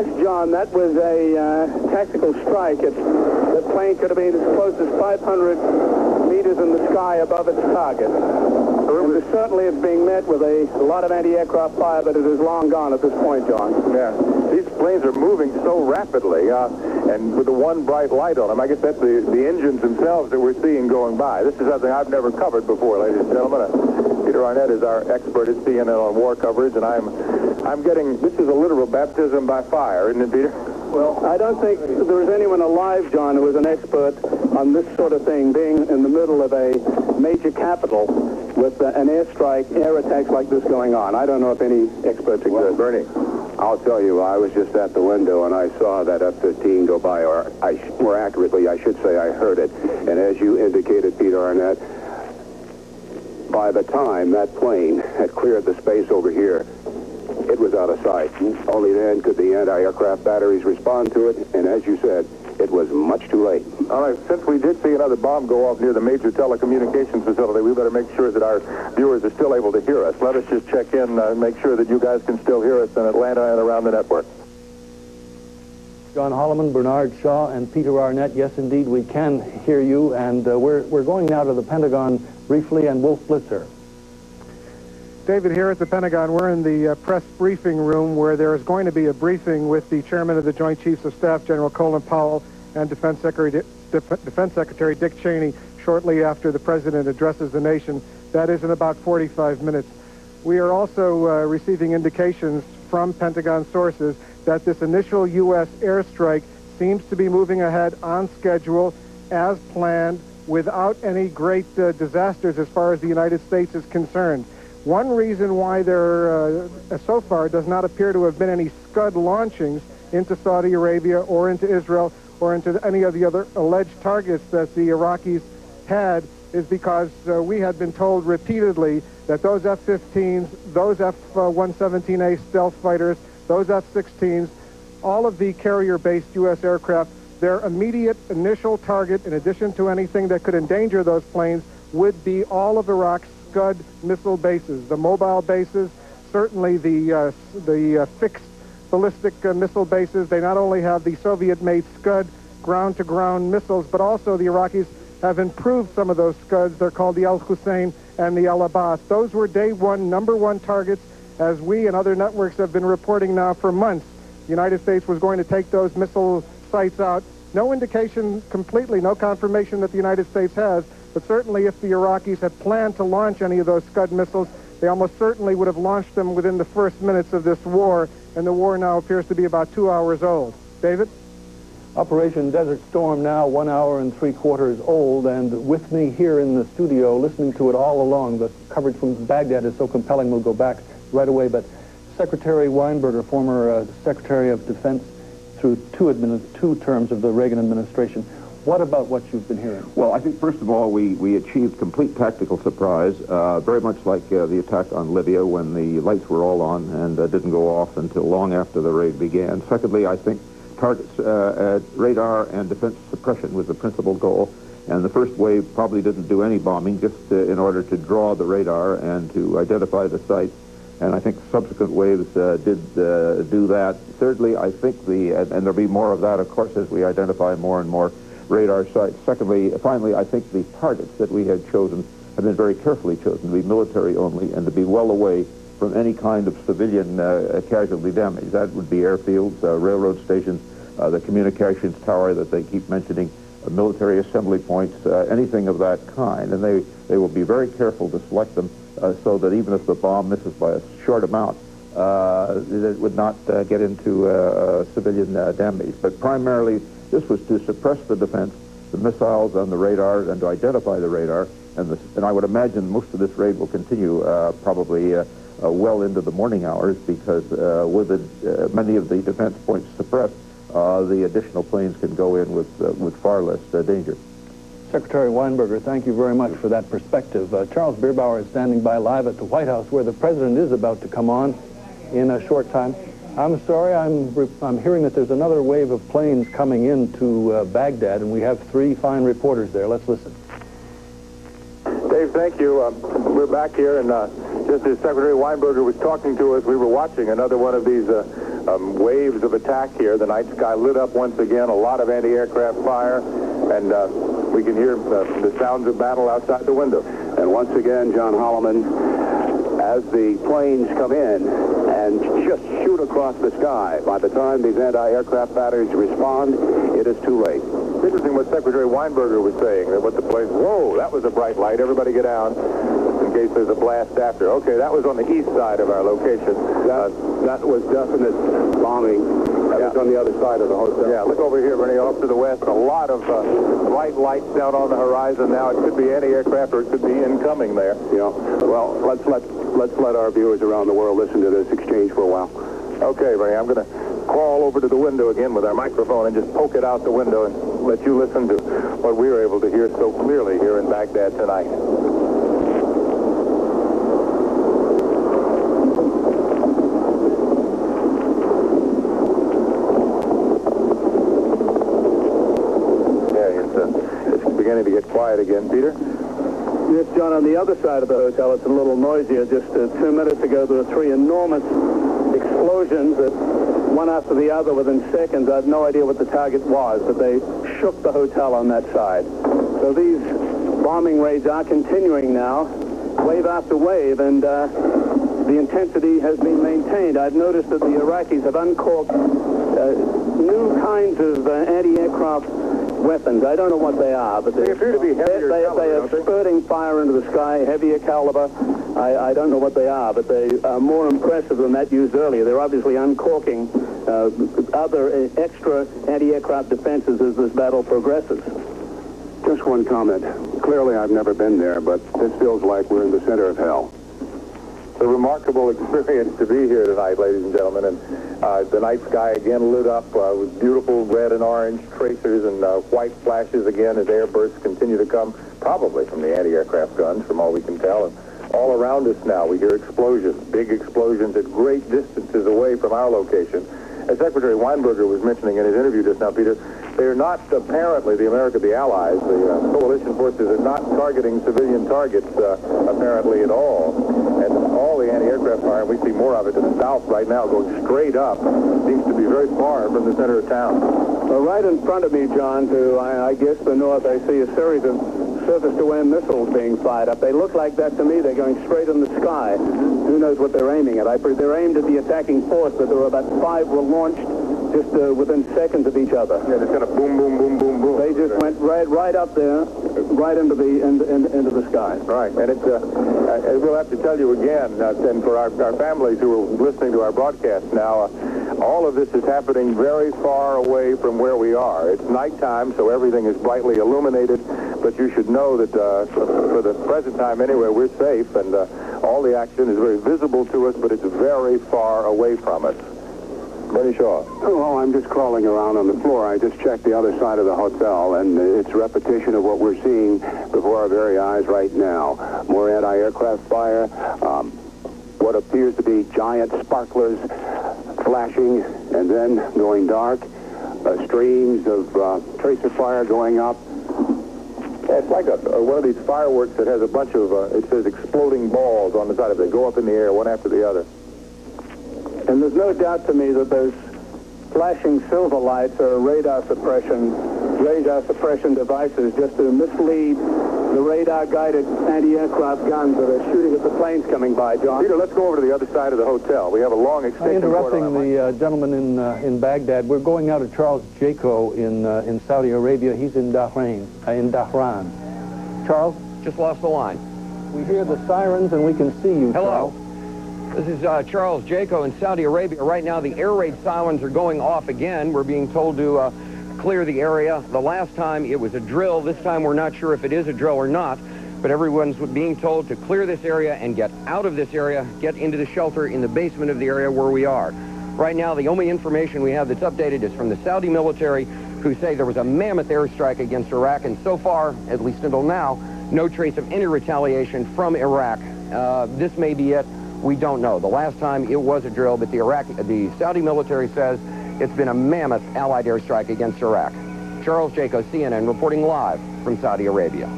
Yes, John, that was a tactical strike. The plane could have been as close as 500 meters in the sky above its target. And certainly it's being met with a lot of anti-aircraft fire, but it is long gone at this point, John. Yeah, these planes are moving so rapidly, and with the one bright light on them. I guess that's the engines themselves that we're seeing going by. This is something I've never covered before, ladies and gentlemen. Peter Arnett is our expert at CNN on war coverage, and I'm getting, this is a literal baptism by fire, isn't it, Peter? Well, I don't think there is anyone alive, John, who is an expert on this sort of thing, being in the middle of a major capital with an airstrike, air attacks like this going on. I don't know if any experts exist. Well, Bernie, I'll tell you, I was just at the window and I saw that F-15 go by, or more accurately, I should say I heard it. And as you indicated, Peter Arnett, by the time that plane had cleared the space over here, it was out of sight. Only then could the anti-aircraft batteries respond to it, and as you said, it was much too late. All right, since we did see another bomb go off near the major telecommunications facility, we better make sure that our viewers are still able to hear us. Let us just check in and make sure that you guys can still hear us in Atlanta and around the network. John Holliman, Bernard Shaw, and Peter Arnett, yes, indeed, we can hear you, and we're going now to the Pentagon briefly, and Wolf Blitzer. David, here at the Pentagon, we're in the press briefing room where there is going to be a briefing with the chairman of the Joint Chiefs of Staff, General Colin Powell, and Defense Secretary Dick Cheney shortly after the president addresses the nation. That is in about 45 minutes. We are also receiving indications from Pentagon sources that this initial U.S. airstrike seems to be moving ahead on schedule, as planned, without any great disasters as far as the United States is concerned. One reason why there, so far, does not appear to have been any Scud launchings into Saudi Arabia or into Israel or into any of the other alleged targets that the Iraqis had is because we had been told repeatedly that those F-15s, those F-117A stealth fighters, those F-16s, all of the carrier-based U.S. aircraft, their immediate initial target, in addition to anything that could endanger those planes, would be all of Iraq's Scud missile bases, the mobile bases, certainly the fixed ballistic missile bases. They not only have the Soviet-made Scud ground-to-ground missiles, but also the Iraqis have improved some of those Scuds. They're called the Al-Hussein and the Al-Abbas. Those were day one, number one targets, as we and other networks have been reporting now for months. The United States was going to take those missile sites out. No indication completely, no confirmation that the United States has, but certainly if the Iraqis had planned to launch any of those Scud missiles, they almost certainly would have launched them within the first minutes of this war, and the war now appears to be about 2 hours old. David? Operation Desert Storm now 1 hour and 3/4 old, and with me here in the studio, listening to it all along, the coverage from Baghdad is so compelling, we'll go back right away, but Secretary Weinberger, former Secretary of Defense through two terms of the Reagan administration. What about what you've been hearing? Well, I think, first of all, we achieved complete tactical surprise, very much like the attack on Libya when the lights were all on and didn't go off until long after the raid began. Secondly, I think targets, radar and defense suppression was the principal goal. And the first wave probably didn't do any bombing, just in order to draw the radar and to identify the site. And I think subsequent waves did do that. Thirdly, I think and there'll be more of that, of course, as we identify more and more radar sites. Finally, I think the targets that we had chosen have been very carefully chosen to be military only and to be well away from any kind of civilian casualty damage. That would be airfields, railroad stations, the communications tower that they keep mentioning, military assembly points, anything of that kind. And they will be very careful to select them so that even if the bomb misses by a short amount, it would not get into civilian damage. But primarily, this was to suppress the defense, the missiles and the radar, and to identify the radar. And I would imagine most of this raid will continue probably well into the morning hours, because with many of the defense points suppressed, the additional planes can go in with far less danger. Secretary Weinberger, thank you very much for that perspective. Charles Bierbauer is standing by live at the White House, where the president is about to come on in a short time. I'm sorry, I'm hearing that there's another wave of planes coming into Baghdad, and we have 3 fine reporters there. Let's listen. Dave, thank you. We're back here, and just as Secretary Weinberger was talking to us, we were watching another one of these waves of attack here. The night sky lit up once again, a lot of anti-aircraft fire, and we can hear the sounds of battle outside the window. And once again, John Holliman, as the planes come in and just shoot across the sky, by the time these anti-aircraft batteries respond, it is too late. Interesting what Secretary Weinberger was saying, that what the planes, whoa, that was a bright light, everybody get down in case there's a blast after. Okay, that was on the east side of our location. That was definite bombing. That was on the other side of the hotel. Yeah, look over here, Bernie, off to the west. A lot of bright lights down on the horizon now. It could be anti-aircraft or it could be incoming there. Yeah. Well, let's let our viewers around the world listen to this exchange for a while. Okay, Bernie, I'm going to crawl over to the window again with our microphone and just poke it out the window and let you listen to what we were able to hear so clearly here in Baghdad tonight. Beginning to get quiet again, Peter. Yes, John, on the other side of the hotel, it's a little noisier. Just 2 minutes ago, there were 3 enormous explosions, that one after the other within seconds. I have no idea what the target was, but they shook the hotel on that side. So these bombing raids are continuing now, wave after wave, and the intensity has been maintained. I've noticed that the Iraqis have uncorked new kinds of anti-aircraft weapons. I don't know what they are, but they appear to be heavier caliber. They are spurting fire into the sky, heavier caliber. I don't know what they are, but they are more impressive than that used earlier. They're obviously uncorking other extra anti-aircraft defenses as this battle progresses. Just one comment. Clearly, I've never been there, but this feels like we're in the center of hell. It's a remarkable experience to be here tonight, ladies and gentlemen, and the night sky again lit up with beautiful red and orange tracers and white flashes again as airbursts continue to come, probably from the anti-aircraft guns, from all we can tell. And all around us now, we hear explosions, big explosions at great distances away from our location. As Secretary Weinberger was mentioning in his interview just now, Peter, they are not apparently, the Allies, the coalition forces are not targeting civilian targets apparently at all. And all the anti-aircraft fire, and we see more of it to the south right now, going straight up, seems to be very far from the center of town. Well, right in front of me, John, to I guess the north, I see a series of surface-to-air missiles being fired up. They look like that to me. They're going straight in the sky. Who knows what they're aiming at? They're aimed at the attacking force, but there were about 5 were launched just within seconds of each other. Yeah, just kind of boom, boom, boom, boom, boom. They just went right up there, right into the sky. Right, and it's we'll have to tell you again, and for our families who are listening to our broadcast now, all of this is happening very far away from where we are. It's nighttime, so everything is brightly illuminated, but you should know that for the present time anyway, we're safe, and all the action is very visible to us, but it's very far away from us. Bernie Shaw. Oh, I'm just crawling around on the floor. I just checked the other side of the hotel, and it's a repetition of what we're seeing before our very eyes right now. More anti-aircraft fire, what appears to be giant sparklers flashing and then going dark, streams of tracer fire going up. It's like one of these fireworks that has a bunch of, it says exploding balls on the side of it. They go up in the air, one after the other. And there's no doubt to me that those flashing silver lights are radar suppression devices just to mislead the radar-guided anti-aircraft guns that are shooting at the planes coming by, John. Peter, let's go over to the other side of the hotel. We have a long extension. Interrupting the gentleman in Baghdad, we're going out to Charles Jaco in Saudi Arabia. He's in Dhahran. Charles? Just lost the line. We hear the sirens and we can see you, Hello. Charles. This is Charles Jaco in Saudi Arabia. Right now, the air raid sirens are going off again. We're being told to clear the area. The last time it was a drill. This time we're not sure if it is a drill or not, but everyone's being told to clear this area and get out of this area, get into the shelter in the basement of the area where we are. Right now, the only information we have that's updated is from the Saudi military, who say there was a mammoth airstrike against Iraq, and so far, at least until now, no trace of any retaliation from Iraq. This may be it. We don't know. The last time it was a drill, but the Saudi military says it's been a mammoth Allied airstrike against Iraq. Charles Jaco, CNN, reporting live from Saudi Arabia.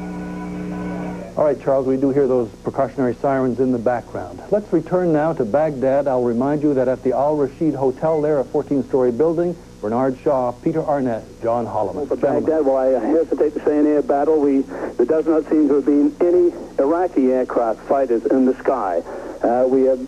All right, Charles, we do hear those precautionary sirens in the background. Let's return now to Baghdad. I'll remind you that at the Al Rashid Hotel there, a 14-story building, Bernard Shaw, Peter Arnett, John Holliman. For Baghdad, well, I hesitate to say an air battle. There does not seem to have been any Iraqi aircraft fighters in the sky. We have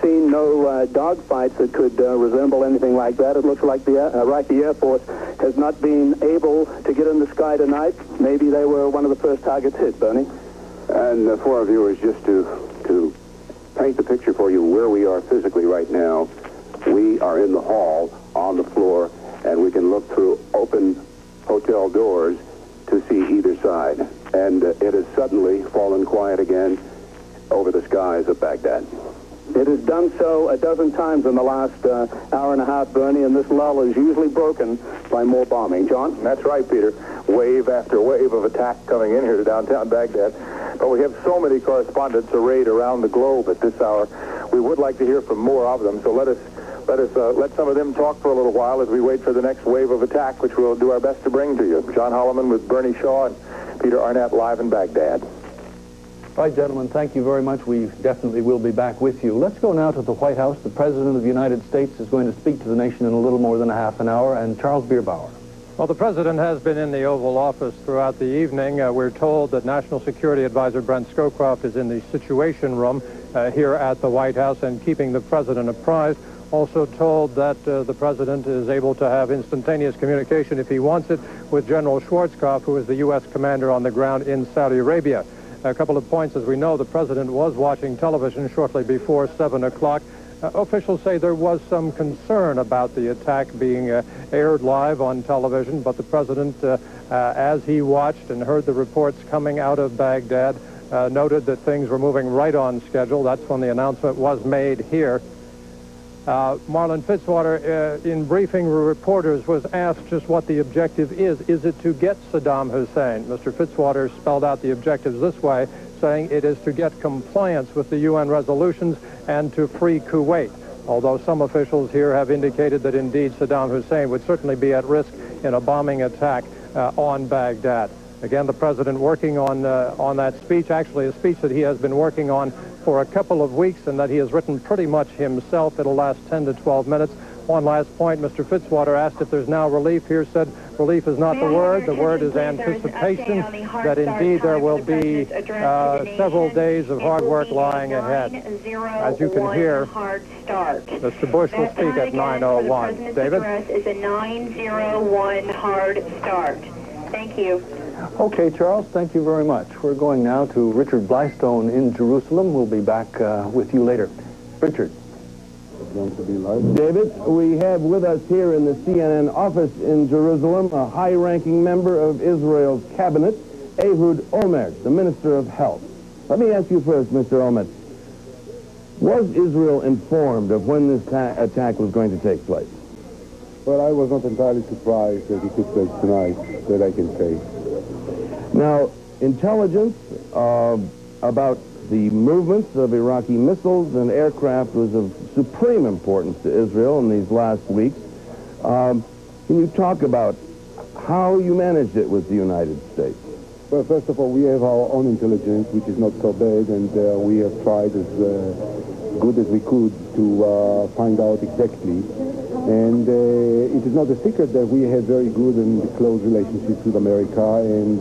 seen no dogfights that could resemble anything like that. It looks like the Iraqi Air Force has not been able to get in the sky tonight. Maybe they were one of the first targets hit, Bernie. And for our viewers, just to paint the picture for you where we are physically right now, we are in the hall on the floor, and we can look through open hotel doors to see either side. And it has suddenly fallen quiet again over the skies of Baghdad. It has done so a dozen times in the last hour and a half, Bernie, and this lull is usually broken by more bombing. John? That's right, Peter. Wave after wave of attack coming in here to downtown Baghdad. But we have so many correspondents arrayed around the globe at this hour. We would like to hear from more of them, so let some of them talk for a little while as we wait for the next wave of attack, which we'll do our best to bring to you. John Holliman with Bernie Shaw and Peter Arnett live in Baghdad. All right, gentlemen, thank you very much. We definitely will be back with you. Let's go now to the White House. The President of the United States is going to speak to the nation in a little more than a half an hour, and Charles Bierbauer. Well, the President has been in the Oval Office throughout the evening. We're told that National Security Advisor Brent Scowcroft is in the Situation Room here at the White House and keeping the President apprised. Also told that the President is able to have instantaneous communication, if he wants it, with General Schwarzkopf, who is the U.S. commander on the ground in Saudi Arabia. A couple of points. As we know, the President was watching television shortly before 7 o'clock. Officials say there was some concern about the attack being aired live on television, but the President, as he watched and heard the reports coming out of Baghdad, noted that things were moving right on schedule. That's when the announcement was made here. Marlon Fitzwater, in briefing reporters, was asked just what the objective is. Is it to get Saddam Hussein? Mr. Fitzwater spelled out the objectives this way, saying it is to get compliance with the UN resolutions and to free Kuwait, although some officials here have indicated that indeed Saddam Hussein would certainly be at risk in a bombing attack on Baghdad. Again, the President working on that speech, actually a speech that he has been working on for a couple of weeks and that he has written pretty much himself. It'll last 10 to 12 minutes. One last point, Mr. Fitzwater asked if there's now relief here, said relief is not the word. The word is anticipation, that indeed there will be several days of hard work lying ahead. As you can hear, Mr. Bush will speak at 9:01. David? Is a 901 hard start. Thank you. Okay, Charles, thank you very much. We're going now to Richard Blystone in Jerusalem. We'll be back with you later. Richard. David, we have with us here in the CNN office in Jerusalem a high-ranking member of Israel's cabinet, Ehud Olmert, the Minister of Health. Let me ask you first, Mr. Olmert. Was Israel informed of when this attack was going to take place? Well, I was not entirely surprised that it took place tonight, that I can say. Now, intelligence about the movements of Iraqi missiles and aircraft was of supreme importance to Israel in these last weeks. Can you talk about how you managed it with the United States? Well, first of all, we have our own intelligence, which is not so bad, and we have tried as good as we could to find out exactly. And it is not a secret that we have very good and close relationships with America, and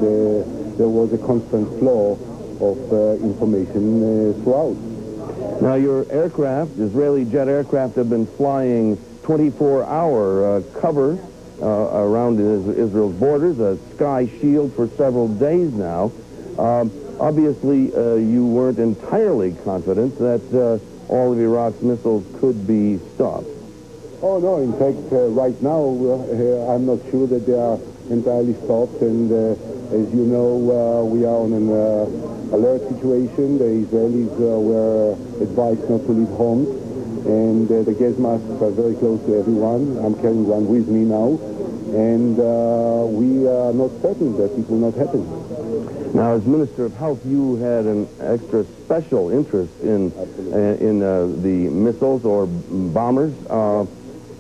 there was a constant flow of information throughout. Now, your aircraft, Israeli jet aircraft, have been flying 24-hour cover around Israel's borders, a sky shield for several days now. Obviously, you weren't entirely confident that all of Iraq's missiles could be stopped. Oh, no. In fact, right now, I'm not sure that they are entirely stopped. And as you know, we are on an alert situation. The Israelis were advised not to leave homes. And the gas masks are very close to everyone. I'm carrying one with me now. And we are not certain that it will not happen. Now, as Minister of Health, you had an extra special interest in the missiles or bombers.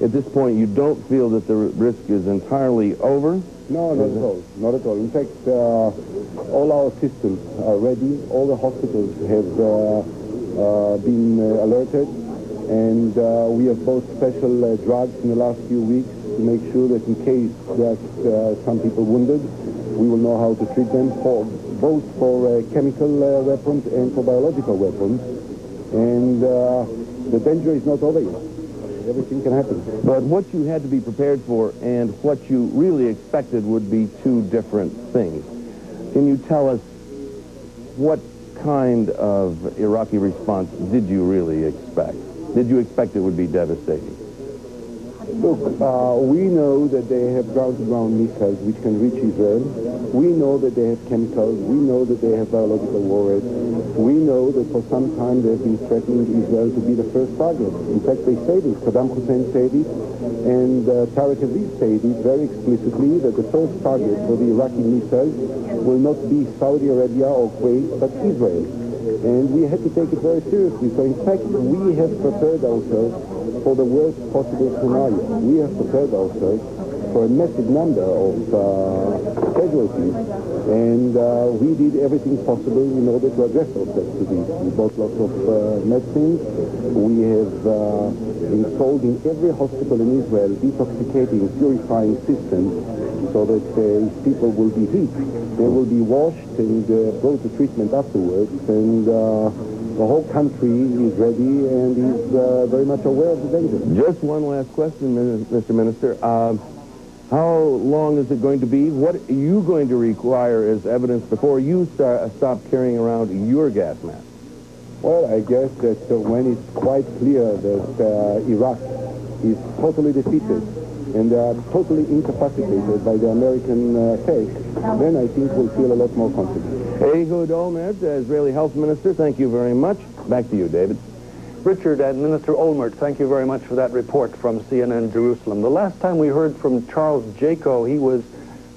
At this point, you don't feel that the risk is entirely over? No, not at all. Not at all. In fact, all our systems are ready. All the hospitals have been alerted, and we have both special drugs in the last few weeks to make sure that in case there are some people wounded, we will know how to treat them, both for chemical weapons and for biological weapons. And the danger is not over yet. Everything can happen. But what you had to be prepared for and what you really expected would be two different things. Can you tell us what kind of Iraqi response did you really expect? Did you expect it would be devastating? Look, we know that they have ground-to-ground missiles which can reach Israel. We know that they have chemicals. We know that they have biological warheads. We know that for some time they have been threatening Israel to be the first target. In fact, they said it. Saddam Hussein said it, and Tariq Aziz said it very explicitly, that the first target for the Iraqi missiles will not be Saudi Arabia or Kuwait, but Israel. And we had to take it very seriously. So in fact, we have prepared ourselves for the worst possible scenario. We have prepared ourselves for a massive number of casualties, and we did everything possible in order to address ourselves to this. We bought lots of medicines. We have installed in every hospital in Israel detoxicating, purifying systems, so that if people will be hit, they will be washed and go to treatment afterwards, and the whole country is ready and is very much aware of the danger. Just one last question, Mr. Minister. How long is it going to be? What are you going to require as evidence before you stop carrying around your gas mask? Well, I guess that when it's quite clear that Iraq is totally defeated and they are totally incapacitated by the American fake, then I think we'll feel a lot more confident. Ehud Olmert, Israeli Health Minister, thank you very much. Back to you, David. Richard and Minister Olmert, thank you very much for that report from CNN Jerusalem. The last time we heard from Charles Jaco, he was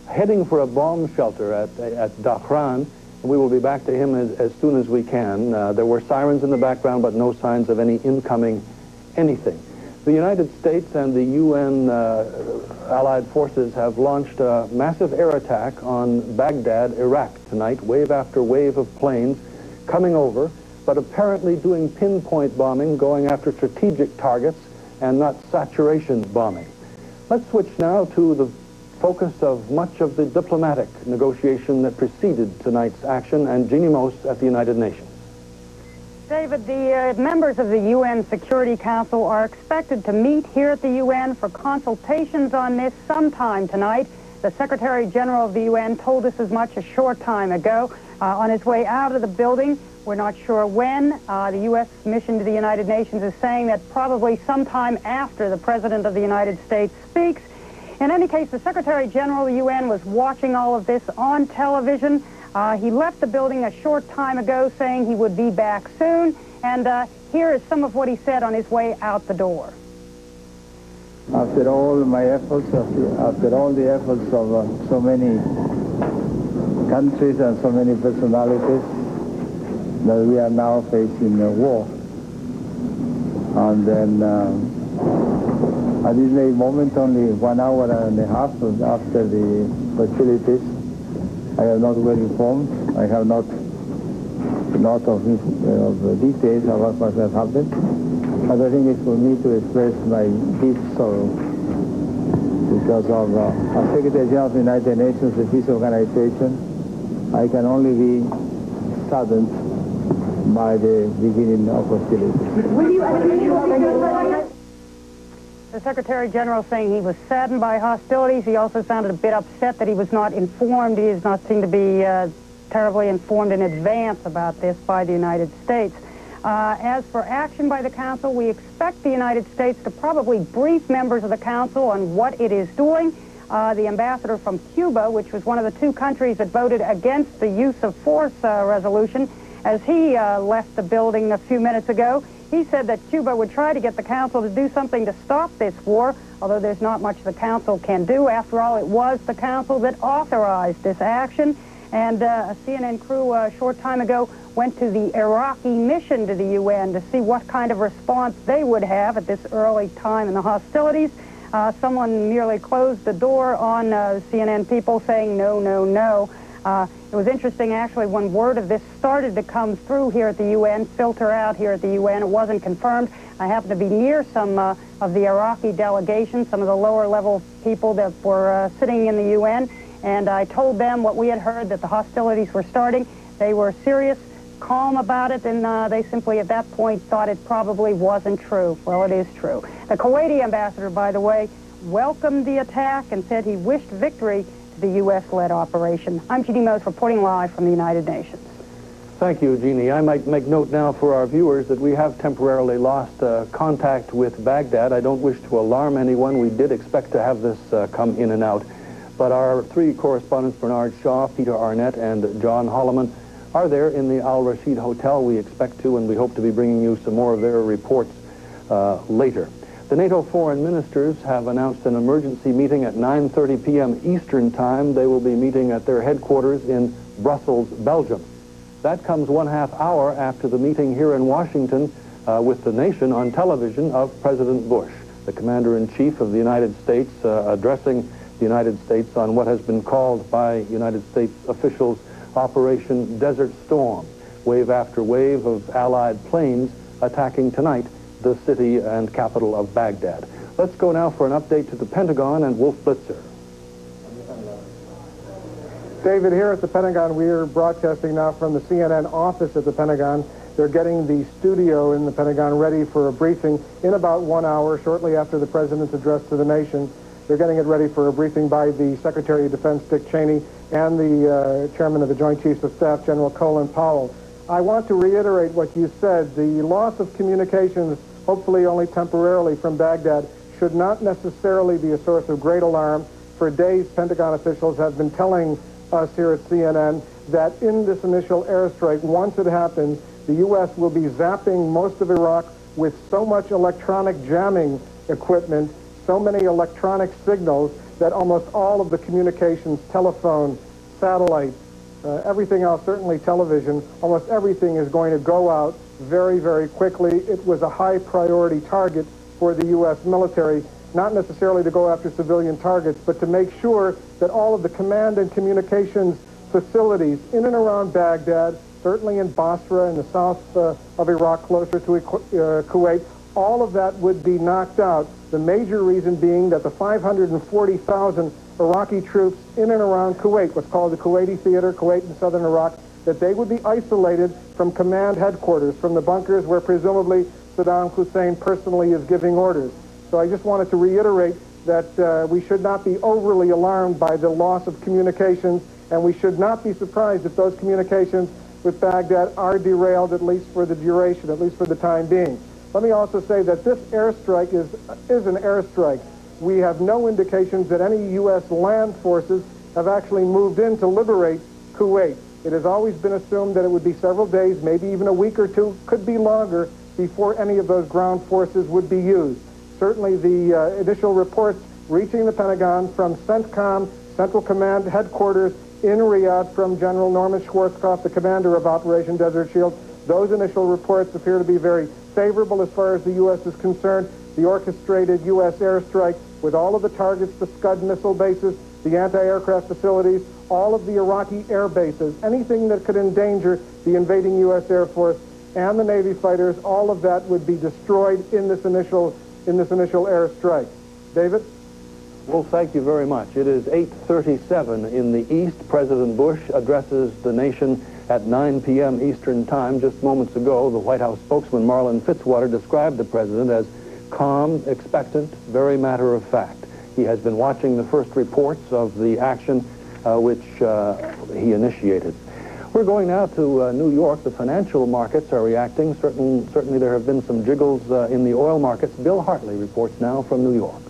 heading for a bomb shelter at Dahran. We will be back to him as soon as we can. There were sirens in the background, but no signs of any incoming anything. The United States and the UN allied forces have launched a massive air attack on Baghdad, Iraq tonight, wave after wave of planes coming over, but apparently doing pinpoint bombing, going after strategic targets and not saturation bombing. Let's switch now to the focus of much of the diplomatic negotiation that preceded tonight's action, and Jeannie Mose at the United Nations. David, the members of the UN Security Council are expected to meet here at the UN for consultations on this sometime tonight. The Secretary General of the UN told us as much a short time ago. On his way out of the building, we're not sure when. The U.S. mission to the United Nations is saying that probably sometime after the President of the United States speaks. In any case, the Secretary General of the UN was watching all of this on television. He left the building a short time ago saying he would be back soon. And here is some of what he said on his way out the door. After all my efforts, after all the efforts of so many countries and so many personalities, that we are now facing a war. And then at this very moment, only 1 hour and a half after the hostilities, I am not well informed. I have not a lot of details about what has happened. But I think it's for me to express my deep sorrow because of as Secretary General of the United Nations, the peace organization, I can only be saddened by the beginning of hostilities. The Secretary General saying he was saddened by hostilities. He also sounded a bit upset that he was not informed. He does not seem to be terribly informed in advance about this by the United States. As for action by the Council, we expect the United States to probably brief members of the Council on what it is doing. The ambassador from Cuba, which was one of the two countries that voted against the use of force resolution, as he left the building a few minutes ago, he said that Cuba would try to get the Council to do something to stop this war, although there's not much the Council can do. After all, it was the Council that authorized this action. And a CNN crew a short time ago went to the Iraqi mission to the UN to see what kind of response they would have at this early time in the hostilities. Someone merely closed the door on CNN people saying no, no, no. It was interesting, actually, when word of this started to come through here at the UN, filter out here at the UN. It wasn't confirmed. I happened to be near some of the Iraqi delegation, some of the lower-level people that were sitting in the UN, and I told them what we had heard, that the hostilities were starting. They were serious, calm about it, and they simply at that point thought it probably wasn't true. Well, it is true. The Kuwaiti ambassador, by the way, welcomed the attack and said he wished victory to the U.S.-led operation. I'm Jeannie Mose reporting live from the United Nations. Thank you, Jeannie. I might make note now for our viewers that we have temporarily lost contact with Baghdad. I don't wish to alarm anyone. We did expect to have this come in and out. But our three correspondents, Bernard Shaw, Peter Arnett, and John Holliman, are there in the Al Rashid Hotel. We expect to, and we hope to be bringing you some more of their reports later. The NATO foreign ministers have announced an emergency meeting at 9:30 p.m. Eastern Time. They will be meeting at their headquarters in Brussels, Belgium. That comes 1/2 hour after the meeting here in Washington with the nation on television of President Bush, the Commander-in-Chief of the United States, addressing the United States on what has been called by United States officials Operation Desert Storm, wave after wave of Allied planes attacking tonight the city and capital of Baghdad. Let's go now for an update to the Pentagon and Wolf Blitzer. David, here at the Pentagon, we are broadcasting now from the CNN office at the Pentagon. They're getting the studio in the Pentagon ready for a briefing in about 1 hour, shortly after the President's address to the nation. They're getting it ready for a briefing by the Secretary of Defense, Dick Cheney, and the Chairman of the Joint Chiefs of Staff, General Colin Powell. I want to reiterate what you said. The loss of communications, hopefully only temporarily, from Baghdad should not necessarily be a source of great alarm. For days, Pentagon officials have been telling us here at CNN that in this initial airstrike, once it happens, the U.S. will be zapping most of Iraq with so much electronic jamming equipment, so many electronic signals, that almost all of the communications, telephone, satellite, everything else, certainly television, almost everything is going to go out very, very quickly. It was a high priority target for the U.S. military, not necessarily to go after civilian targets, but to make sure that all of the command and communications facilities in and around Baghdad, certainly in Basra in the south of Iraq, closer to Kuwait, all of that would be knocked out. The major reason being that the 540,000 Iraqi troops in and around Kuwait, what's called the Kuwaiti Theater, Kuwait and southern Iraq, that they would be isolated from command headquarters, from the bunkers where presumably Saddam Hussein personally is giving orders. So I just wanted to reiterate that we should not be overly alarmed by the loss of communications, and we should not be surprised if those communications with Baghdad are derailed, at least for the duration, at least for the time being. Let me also say that this airstrike is an airstrike. We have no indications that any U.S. land forces have actually moved in to liberate Kuwait. It has always been assumed that it would be several days, maybe even a week or two, could be longer, before any of those ground forces would be used. Certainly the initial reports reaching the Pentagon from CENTCOM, Central Command Headquarters in Riyadh, from General Norman Schwarzkopf, the commander of Operation Desert Shield, those initial reports appear to be very favorable as far as the U.S. is concerned. The orchestrated U.S. airstrike with all of the targets, the Scud missile bases, the anti-aircraft facilities, all of the Iraqi air bases, anything that could endanger the invading U.S. Air Force and the Navy fighters, all of that would be destroyed in this initial airstrike. David? Well, thank you very much. It is 8:37 in the East. President Bush addresses the nation at 9 p.m. Eastern Time. Just moments ago, the White House spokesman Marlin Fitzwater described the president as calm, expectant, very matter-of-fact. He has been watching the first reports of the action which he initiated. We're going now to New York. The financial markets are reacting. Certainly there have been some jiggles in the oil markets. Bill Hartley reports now from New York.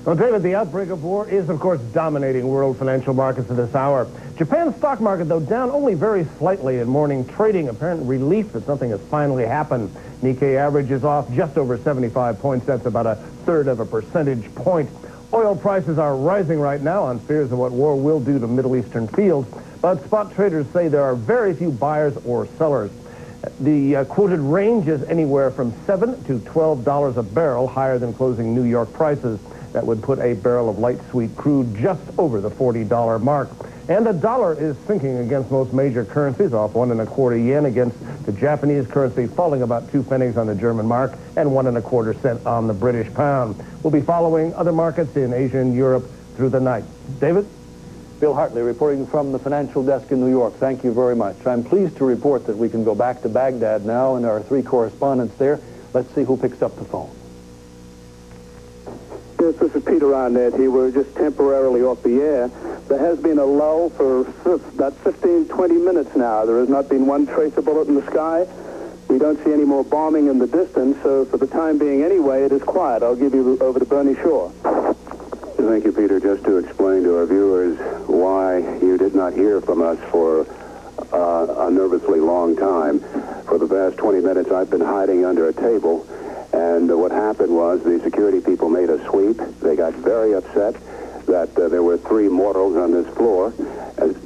Well, David, the outbreak of war is, of course, dominating world financial markets at this hour. Japan's stock market, though, down only very slightly in morning trading. Apparent relief that something has finally happened. Nikkei average is off just over 75 points. That's about 1/3 of a percentage point. Oil prices are rising right now on fears of what war will do to Middle Eastern fields, but spot traders say there are very few buyers or sellers. The quoted range is anywhere from $7 to $12 a barrel, higher than closing New York prices. That would put a barrel of light sweet crude just over the $40 mark. And the dollar is sinking against most major currencies, off 1 1/4 yen against the Japanese currency, falling about 2 pennies on the German mark and 1 1/4 cent on the British pound. We'll be following other markets in Asia and Europe through the night. David? Bill Hartley reporting from the financial desk in New York. Thank you very much. I'm pleased to report that we can go back to Baghdad now and our 3 correspondents there. Let's see who picks up the phone. Yes, this is Peter Arnett here. We're just temporarily off the air. There has been a lull for about 15, 20 minutes now. There has not been one trace of bullet in the sky. We don't see any more bombing in the distance, so for the time being anyway, it is quiet. I'll give you over to Bernie Shaw. Thank you, Peter. Just to explain to our viewers why you did not hear from us for a nervously long time. For the past 20 minutes, I've been hiding under a table, and what happened was the security people made a sweep. They got very upset that there were 3 mortals on this floor,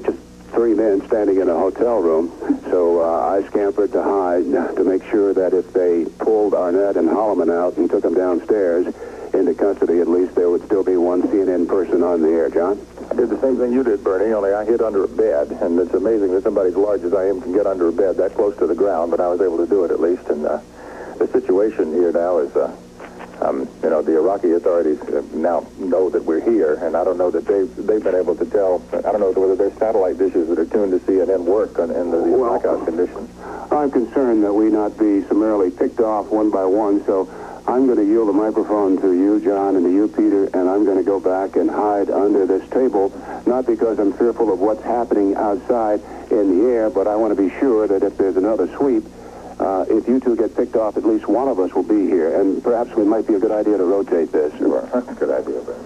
just 3 men standing in a hotel room. So I scampered to hide to make sure that if they pulled Arnett and Holliman out and took them downstairs into custody, at least there would still be one CNN person on the air. John? I did the same thing you did, Bernie, only I hid under a bed, and it's amazing that somebody as large as I am can get under a bed that close to the ground, but I was able to do it at least, and the situation here now is, you know, the Iraqi authorities now know that we're here, and I don't know that they've been able to tell. I don't know whether there's satellite dishes that are tuned to CNN work in these blackout conditions. I'm concerned that we not be summarily picked off one by one, so I'm going to yield the microphone to you, John, and to you, Peter, and I'm going to go back and hide under this table, not because I'm fearful of what's happening outside in the air, but I want to be sure that if there's another sweep, if you two get picked off, at least one of us will be here, and perhaps it might be a good idea to rotate this. Sure. Good idea, Ben.